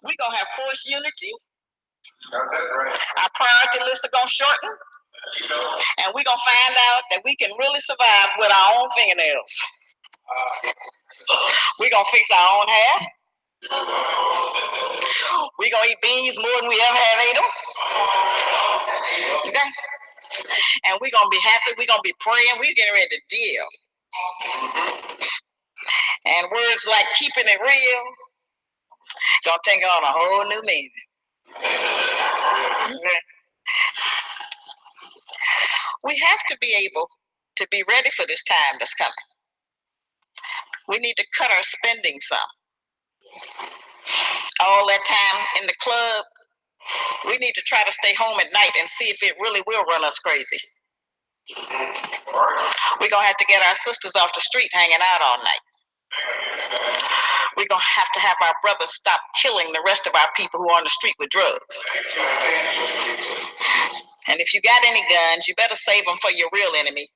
We're going to have forced unity. Our priority lists are going to shorten. And we're going to find out that we can really survive with our own fingernails. We're going to fix our own hair. gonna eat beans more than we ever have ate them. Okay? And we're gonna be happy, we're gonna be praying, we're getting ready to deal. And words like keeping it real gonna take on a whole new meaning. Okay? We have to be able to be ready for this time that's coming. We need to cut our spending some. All that time in the club, we need to try to stay home at night and see if it really will run us crazy. We're going to have to get our sisters off the street hanging out all night. We're going to have our brothers stop killing the rest of our people who are on the street with drugs. And if you got any guns, you better save them for your real enemy.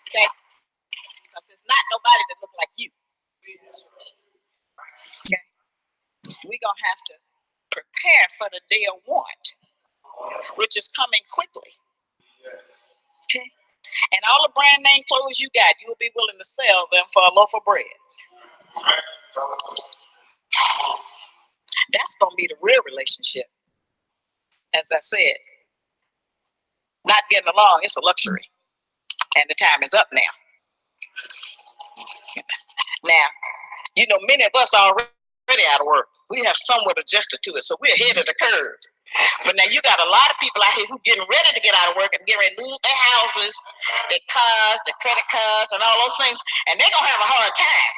Okay? Because it's not nobody that look like you. Okay? We're going to have to prepare for the day of want, which is coming quickly. Okay? And all the brand name clothes you got, you will be willing to sell them for a loaf of bread. That's going to be the real relationship. As I said, not getting along, it's a luxury. And the time is up now. Now, you know, many of us are already out of work. We have somewhat adjusted to it, so we're ahead of the curve. But now you got a lot of people out here who getting ready to get out of work and getting ready to lose their houses, their cars, their credit cards, and all those things, and they're going to have a hard time.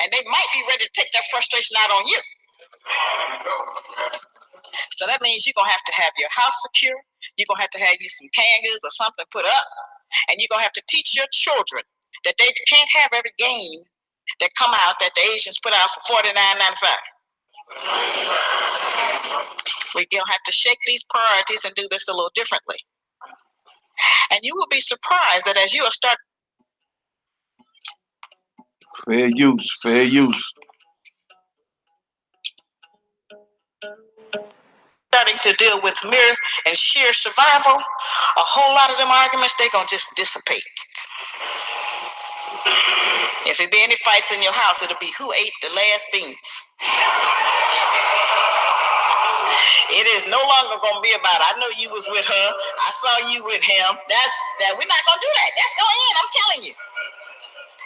And they might be ready to take that frustration out on you. So that means you're going to have your house secure. You're going to have you some kangas or something put up. And you're going to have to teach your children that they can't have every game that come out that the Asians put out for $49.95. We're going to have to shake these priorities and do this a little differently. And you will be surprised that as you will start. Fair use, fair use. Starting to deal with mere and sheer survival, a whole lot of them arguments, they're going to just dissipate. If there be any fights in your house, it'll be who ate the last beans. It is no longer going to be about, I know you was with her, I saw you with him. That we're not going to do that. That's going to end, I'm telling you.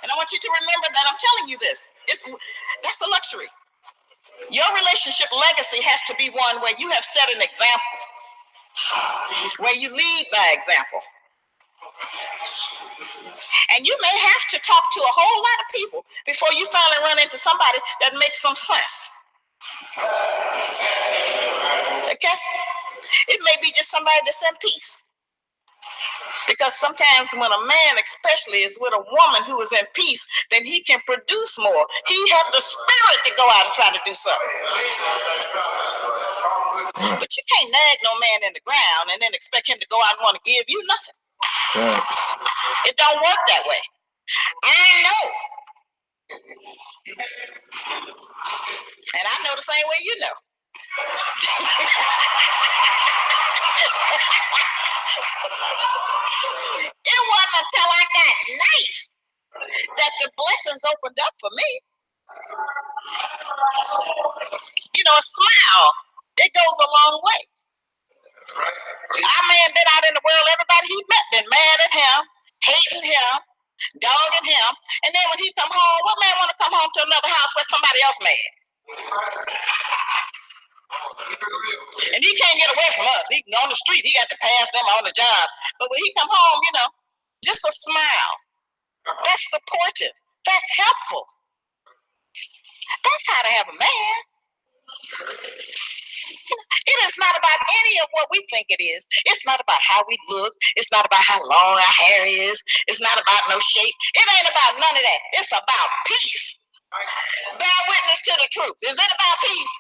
And I want you to remember that I'm telling you this. That's a luxury. Your relationship legacy has to be one where you have set an example, where you lead by example. And you may have to talk to a whole lot of people before you finally run into somebody that makes some sense. Okay? It may be just somebody that's in peace. Because sometimes when a man especially is with a woman who is in peace, then he can produce more. He has the spirit to go out and try to do something. But you can't nag no man in the ground and then expect him to go out and want to give you nothing. Right. It don't work that way. I know. And I know the same way you know. It wasn't until I got nice that the blessings opened up for me. You know, a smile, it goes a long way. Our man been out in the world, everybody he met been mad at him, hating him, dogging him. And then when he come home, what man want to come home to another house where somebody else mad? And he can't get away from us. He can go on the street, he got to pass them on the job. But when he come home, you know, just a smile. That's supportive. That's helpful. That's how to have a man. It is not about any of what we think it is. It's not about how we look. It's not about how long our hair is. It's not about no shape. It ain't about none of that. It's about peace. Bear witness to the truth. Is it about peace?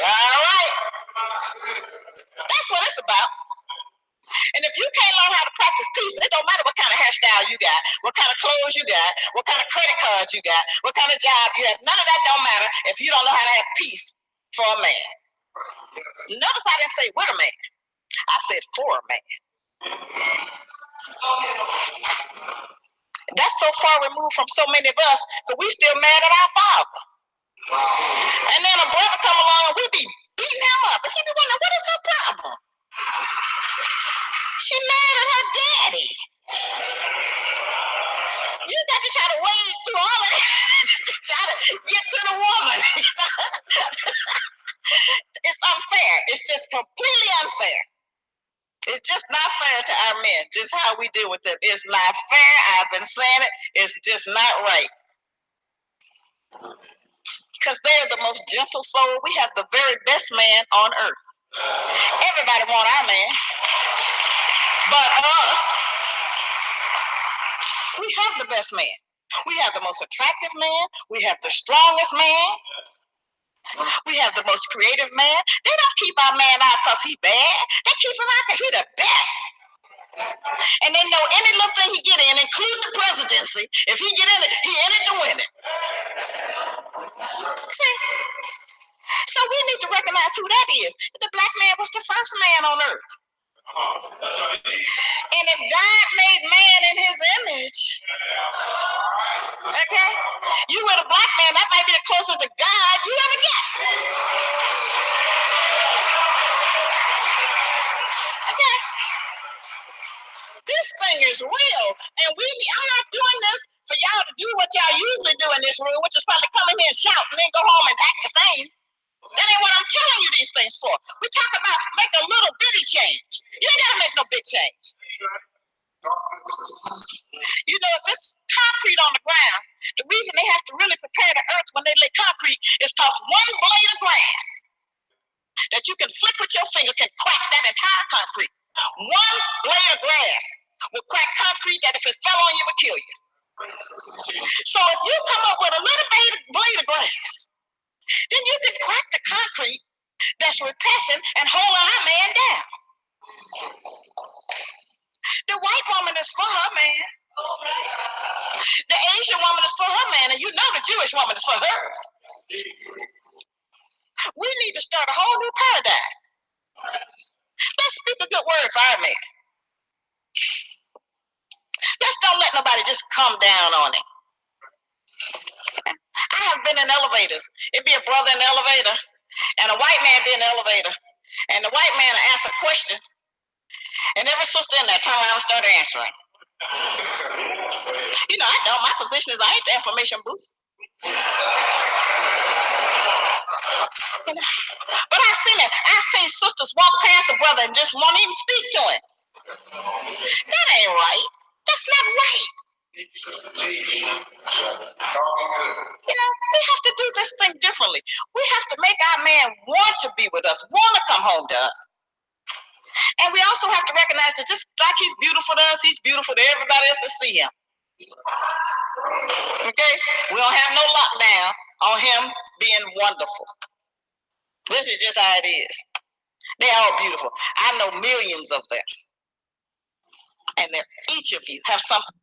All right. That's what it's about. And if you can't learn how to practice peace, it don't matter what kind of hairstyle you got, what kind of clothes you got, what kind of credit cards you got, what kind of job you have. None of that don't matter if you don't know how to have peace for a man. Notice I didn't say with a man. I said for a man. That's so far removed from so many of us that we still mad at our father. And then a brother come along and we be beating him up. And he be wondering, what is her problem? She mad at her daddy. You got to try to wade through all of that to try to get to the woman. It's unfair. It's just completely unfair. It's just not fair to our men, just how we deal with them. It's not fair. I've been saying it. It's just not right. Because they're the most gentle soul. We have the very best man on earth. Everybody want our man. But us, we have the best man. We have the most attractive man. We have the strongest man. We have the most creative man. They don't keep our man out because he bad. They keep him out because he the best. And they know any little thing he get in, including the presidency, if he get in it, he in it to win it. See? So we need to recognize who that is. The black man was the first man on earth. And if God made man in his image, okay, you with a black man, that might be the closest to God you ever get. Okay? This thing is real. And I'm not doing this for y'all to do what y'all usually do in this room, which is probably come in here and shout and then go home and act the same. That ain't what I'm telling you these things for. We talk about make a little bitty change. You ain't gotta make no big change. You know, if it's concrete on the ground, the reason they have to really prepare the earth when they lay concrete is because one blade of grass that you can flick with your finger can crack that entire concrete. One blade of grass will crack concrete that if it fell on you would kill you. So if you come up with a little blade of grass, then you can crack the concrete that's repelling and hold our man down. The white woman is for her man. The Asian woman is for her man, and you know the Jewish woman is for hers. We need to start a whole new paradigm. Let's speak a good word for our man. Let's don't let nobody just come down on him. I have been in elevators. It'd be a brother in the elevator, and a white man be in the elevator, and the white man will ask a question, and every sister in there turn around and start answering. You know, I know my position is I ain't the information booth. You know? But I've seen it. I've seen sisters walk past a brother and just won't even speak to him. That ain't right. That's not right. You know, we have to do this thing differently. We have to make our man want to be with us, want to come home to us. And we also have to recognize that just like he's beautiful to us, he's beautiful to everybody else to see him. Okay? We don't have no lockdown on him being wonderful. This is just how it is. They're all beautiful. I know millions of them. And each of you have something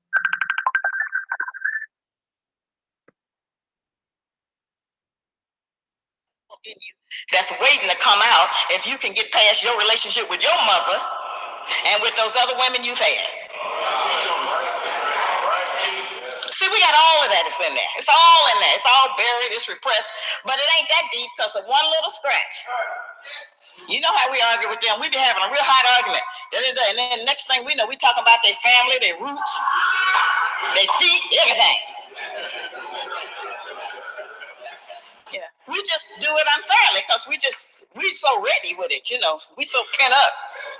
in you that's waiting to come out if you can get past your relationship with your mother and with those other women you've had. See, we got all of that is in there. It's all in there. It's all buried. It's repressed. But it ain't that deep because of one little scratch. You know how we argue with them. We be having a real hot argument. And then next thing we know, we talking about their family, their roots, their feet, everything. Yeah. We just do it unfairly because we so ready with it, you know. We so pent up.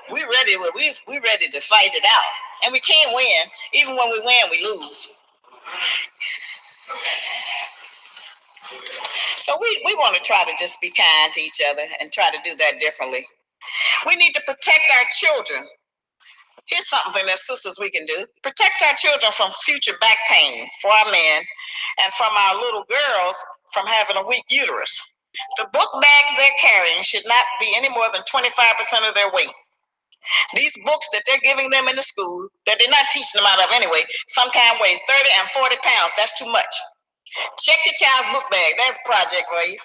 We ready to fight it out. And we can't win. Even when we win, we lose. So we want to try to just be kind to each other and try to do that differently. We need to protect our children. Here's something that sisters we can do. Protect our children from future back pain for our men and from our little girls from having a weak uterus. The book bags they're carrying should not be any more than 25% of their weight. These books that they're giving them in the school, that they're not teaching them out of anyway, sometimes weigh 30 and 40 pounds. That's too much. Check your child's book bag. That's a project for you.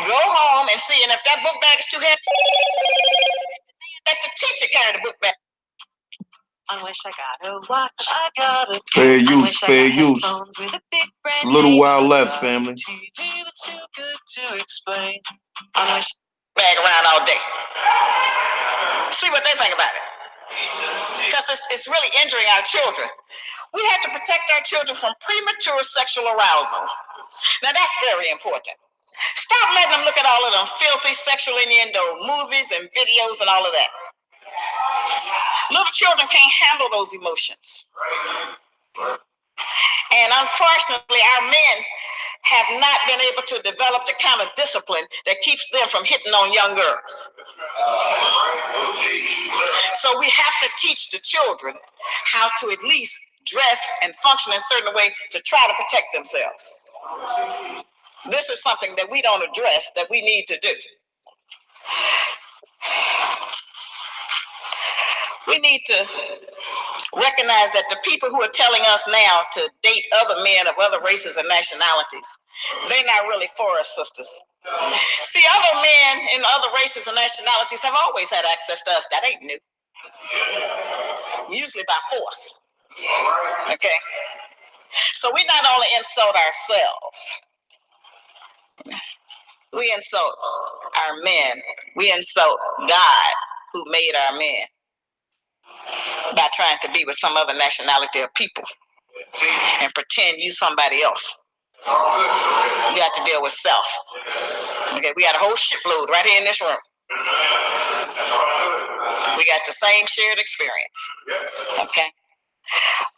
Go home and see, and if that book bag is too heavy, let the teacher carry the book bag. I wish I got a watch. I got a fair use, fair use. A little while left, family. TV that's too good to explain. I wish bag around all day. See what they think about it. Because it's really injuring our children. We have to protect our children from premature sexual arousal. Now that's very important. Stop letting them look at all of them filthy sexual innuendo movies and videos and all of that. Little children can't handle those emotions. And unfortunately, our men have not been able to develop the kind of discipline that keeps them from hitting on young girls. So we have to teach the children how to at least dress and function in a certain way to try to protect themselves. This is something that we don't address that we need to do. We need to recognize that the people who are telling us now to date other men of other races and nationalities, they're not really for us, sisters. See, other men in other races and nationalities have always had access to us. That ain't new. Usually by force. Okay? So we not only insult ourselves, we insult our men. We insult God who made our men by trying to be with some other nationality of people and pretend you somebody else. You got to deal with self. Okay, we got a whole shipload right here in this room. We got the same shared experience. Okay.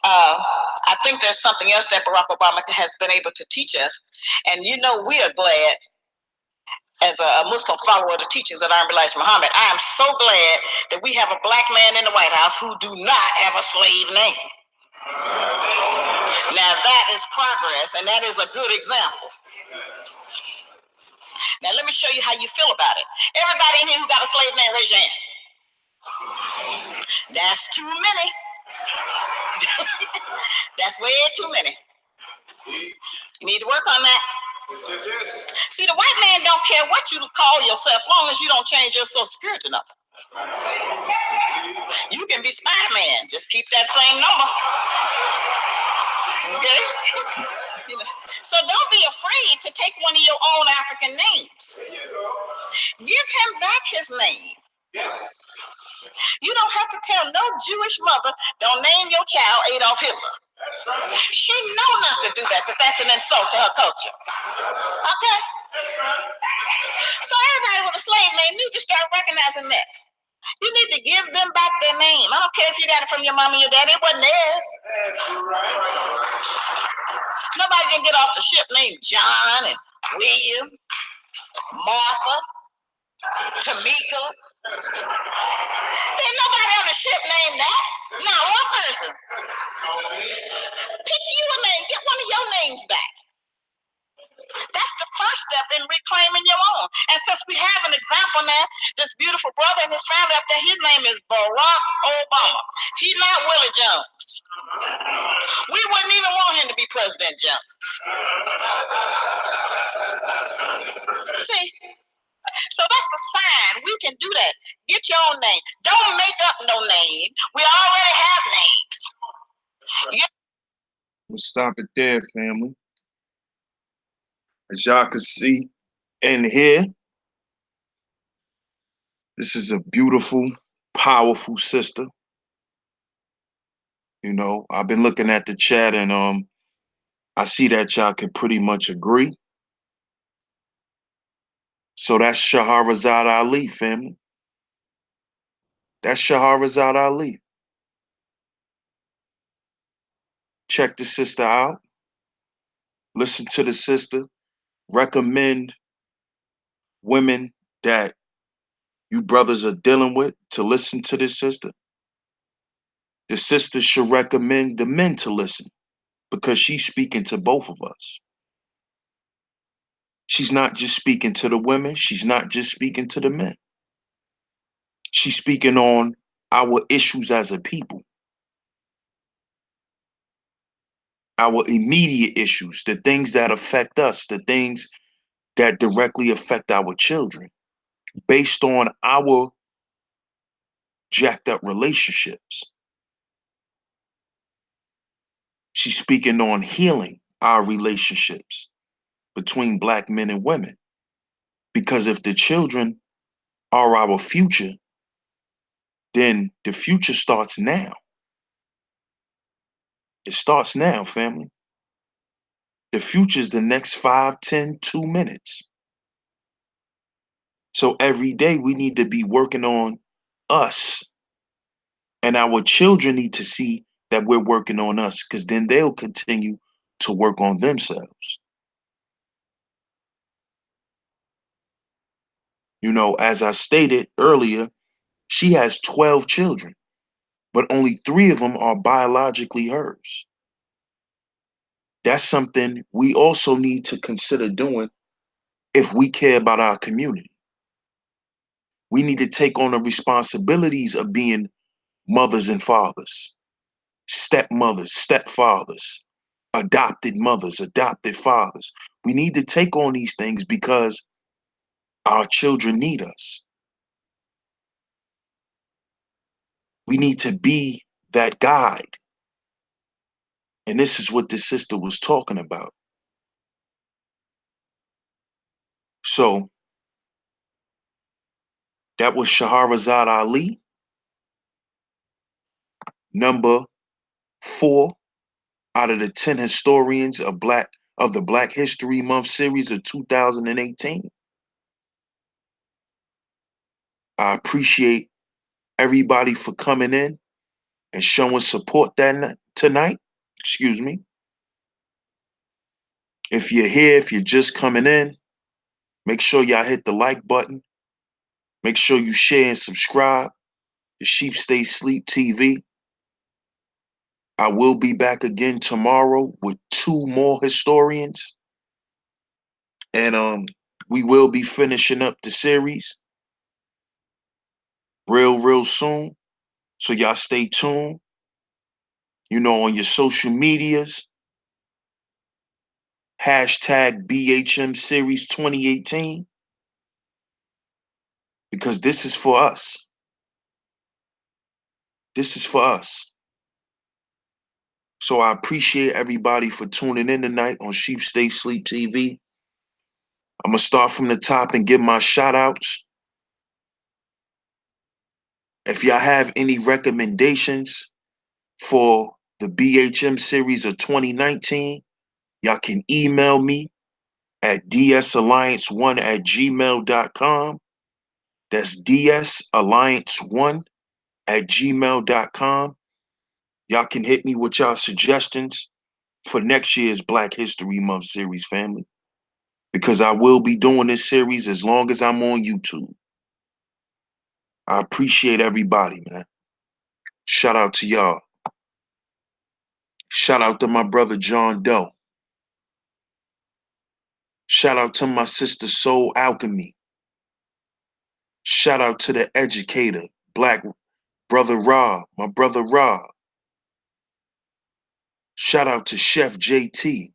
I think there's something else that Barack Obama has been able to teach us, and you know we are glad as a Muslim follower of the teachings of our Elijah Muhammad. I am so glad that we have a black man in the White House who do not have a slave name. Now that is progress, and that is a good example. Now let me show you how you feel about it. Everybody in here who got a slave name, raise your hand. That's too many. That's way too many. You need to work on that. See, the white man don't care what you call yourself, as long as you don't change your Social Security number. You can be Spider-Man, just keep that same number. Okay? So don't be afraid to take one of your own African names. Give him back his name. You don't have to tell no Jewish mother, don't name your child Adolf Hitler. She know not to do that, but that's an insult to her culture. Okay? So everybody with a slave name need to start recognizing that. You need to give them back their name. I don't care if you got it from your mom and your daddy, it wasn't theirs. Nobody can get off the ship named John and William, Martha, Tamika. There's nobody on the ship named that. Not one person. Pick you a name. Get one of your names back. That's the first step in reclaiming your own. And since we have an example now, this beautiful brother and his family up there, his name is Barack Obama. He's not Willie Jones. We wouldn't even want him to be President Jones. See? So that's a sign. We can do that. Get your own name. Don't make up no name. We already have names. We'll stop it there, family. As y'all can see and hear, this is a beautiful, powerful sister. You know, I've been looking at the chat and I see that y'all can pretty much agree. So that's Shaharazad Ali, family. That's Shaharazad Ali. Check the sister out. Listen to the sister. Recommend women that you brothers are dealing with to listen to this sister. The sister should recommend the men to listen because she's speaking to both of us. She's not just speaking to the women. She's not just speaking to the men. She's speaking on our issues as a people. Our immediate issues, the things that affect us, the things that directly affect our children, based on our jacked up relationships. She's speaking on healing our relationships between Black men and women. Because if the children are our future, then the future starts now. It starts now, family. The future is the next 5, 10, 2 minutes. So every day we need to be working on us. And our children need to see that we're working on us, because then they'll continue to work on themselves. You know, as I stated earlier, she has 12 children, but only 3 of them are biologically hers. That's something we also need to consider doing if we care about our community. We need to take on the responsibilities of being mothers and fathers, stepmothers, stepfathers, adopted mothers, adopted fathers. We need to take on these things because our children need us. We need to be that guide. And this is what this sister was talking about. So that was Shaharazad Ali, number 4 out of the 10 historians of the Black History Month series of 2018. I appreciate everybody for coming in and showing support tonight. Excuse me. If you're here, if you're just coming in, make sure y'all hit the like button. Make sure you share and subscribe to Sheep Stay Sleep TV. I will be back again tomorrow with 2 more historians. And we will be finishing up the series real soon. So y'all stay tuned. You know, on your social medias, hashtag BHM Series 2018, because this is for us. This is for us. So I appreciate everybody for tuning in tonight on Sheep Stay Sleep TV. I'm going to start from the top and give my shout outs. If y'all have any recommendations for the BHM series of 2019, y'all can email me at dsalliance1@gmail.com. That's dsalliance1@gmail.com. Y'all can hit me with y'all suggestions for next year's Black History Month series, family, because I will be doing this series as long as I'm on YouTube. I appreciate everybody, man. Shout out to y'all. Shout out to my brother John Doe. Shout out to my sister Soul Alchemy. Shout out to the educator, Black brother Rob, my brother Rob. Shout out to Chef JT,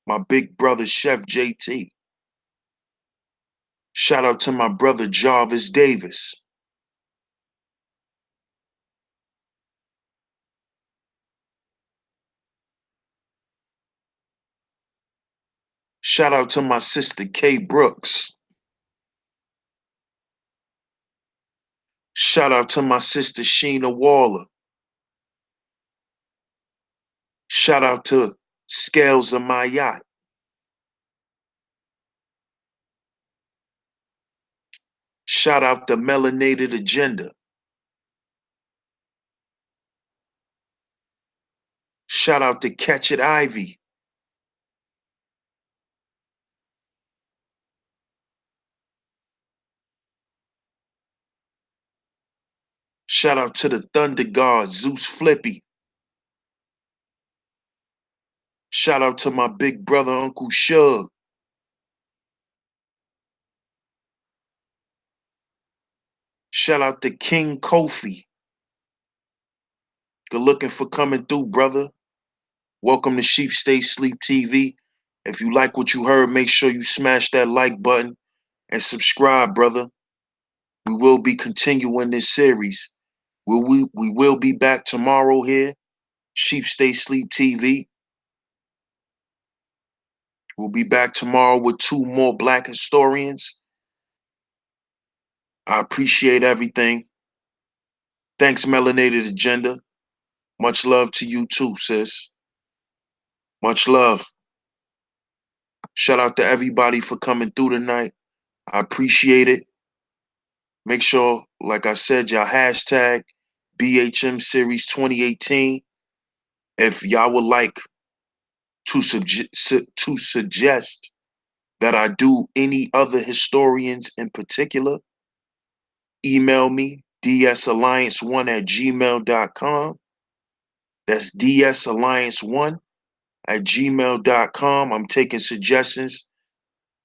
my big brother Chef JT. Shout out to my brother Jarvis Davis. Shout out to my sister Kay Brooks. Shout out to my sister Sheena Waller. Shout out to Scales of My Yacht. Shout out to Melanated Agenda. Shout out to Catch It Ivy. Shout out to the Thunder God, Zeus Flippy. Shout out to my big brother, Uncle Shug. Shout out to King Kofi. Good looking for coming through, brother. Welcome to Sheep Stay Sleep TV. If you like what you heard, make sure you smash that like button and subscribe, brother. We will be continuing this series. We will be back tomorrow here, Sheep Stay Sleep TV. We'll be back tomorrow with 2 more Black historians. I appreciate everything. Thanks, Melanated Agenda. Much love to you too, sis. Much love. Shout out to everybody for coming through tonight. I appreciate it. Make sure, like I said, y'all hashtag BHM Series 2018. If y'all would like to suggest that I do any other historians in particular, email me, dsalliance1@gmail.com. That's dsalliance1@gmail.com. I'm taking suggestions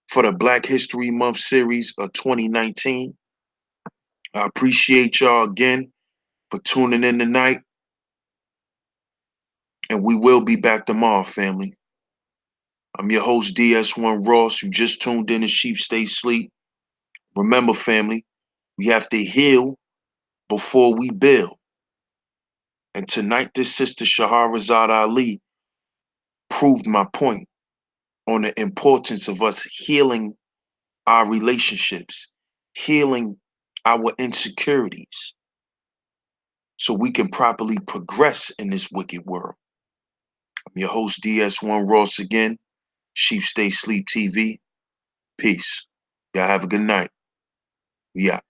for the Black History Month series of 2019. I appreciate y'all again for tuning in tonight. And we will be back tomorrow, family. I'm your host, DS1 Ross. You just tuned in to Sheep Stay Sleep. Remember, family, we have to heal before we build. And tonight, this sister Shaharazad Ali proved my point on the importance of us healing our relationships, healing our insecurities, so we can properly progress in this wicked world. I'm your host, DS1 Ross again. Sheep Stay Sleep TV. Peace. Y'all have a good night. We out.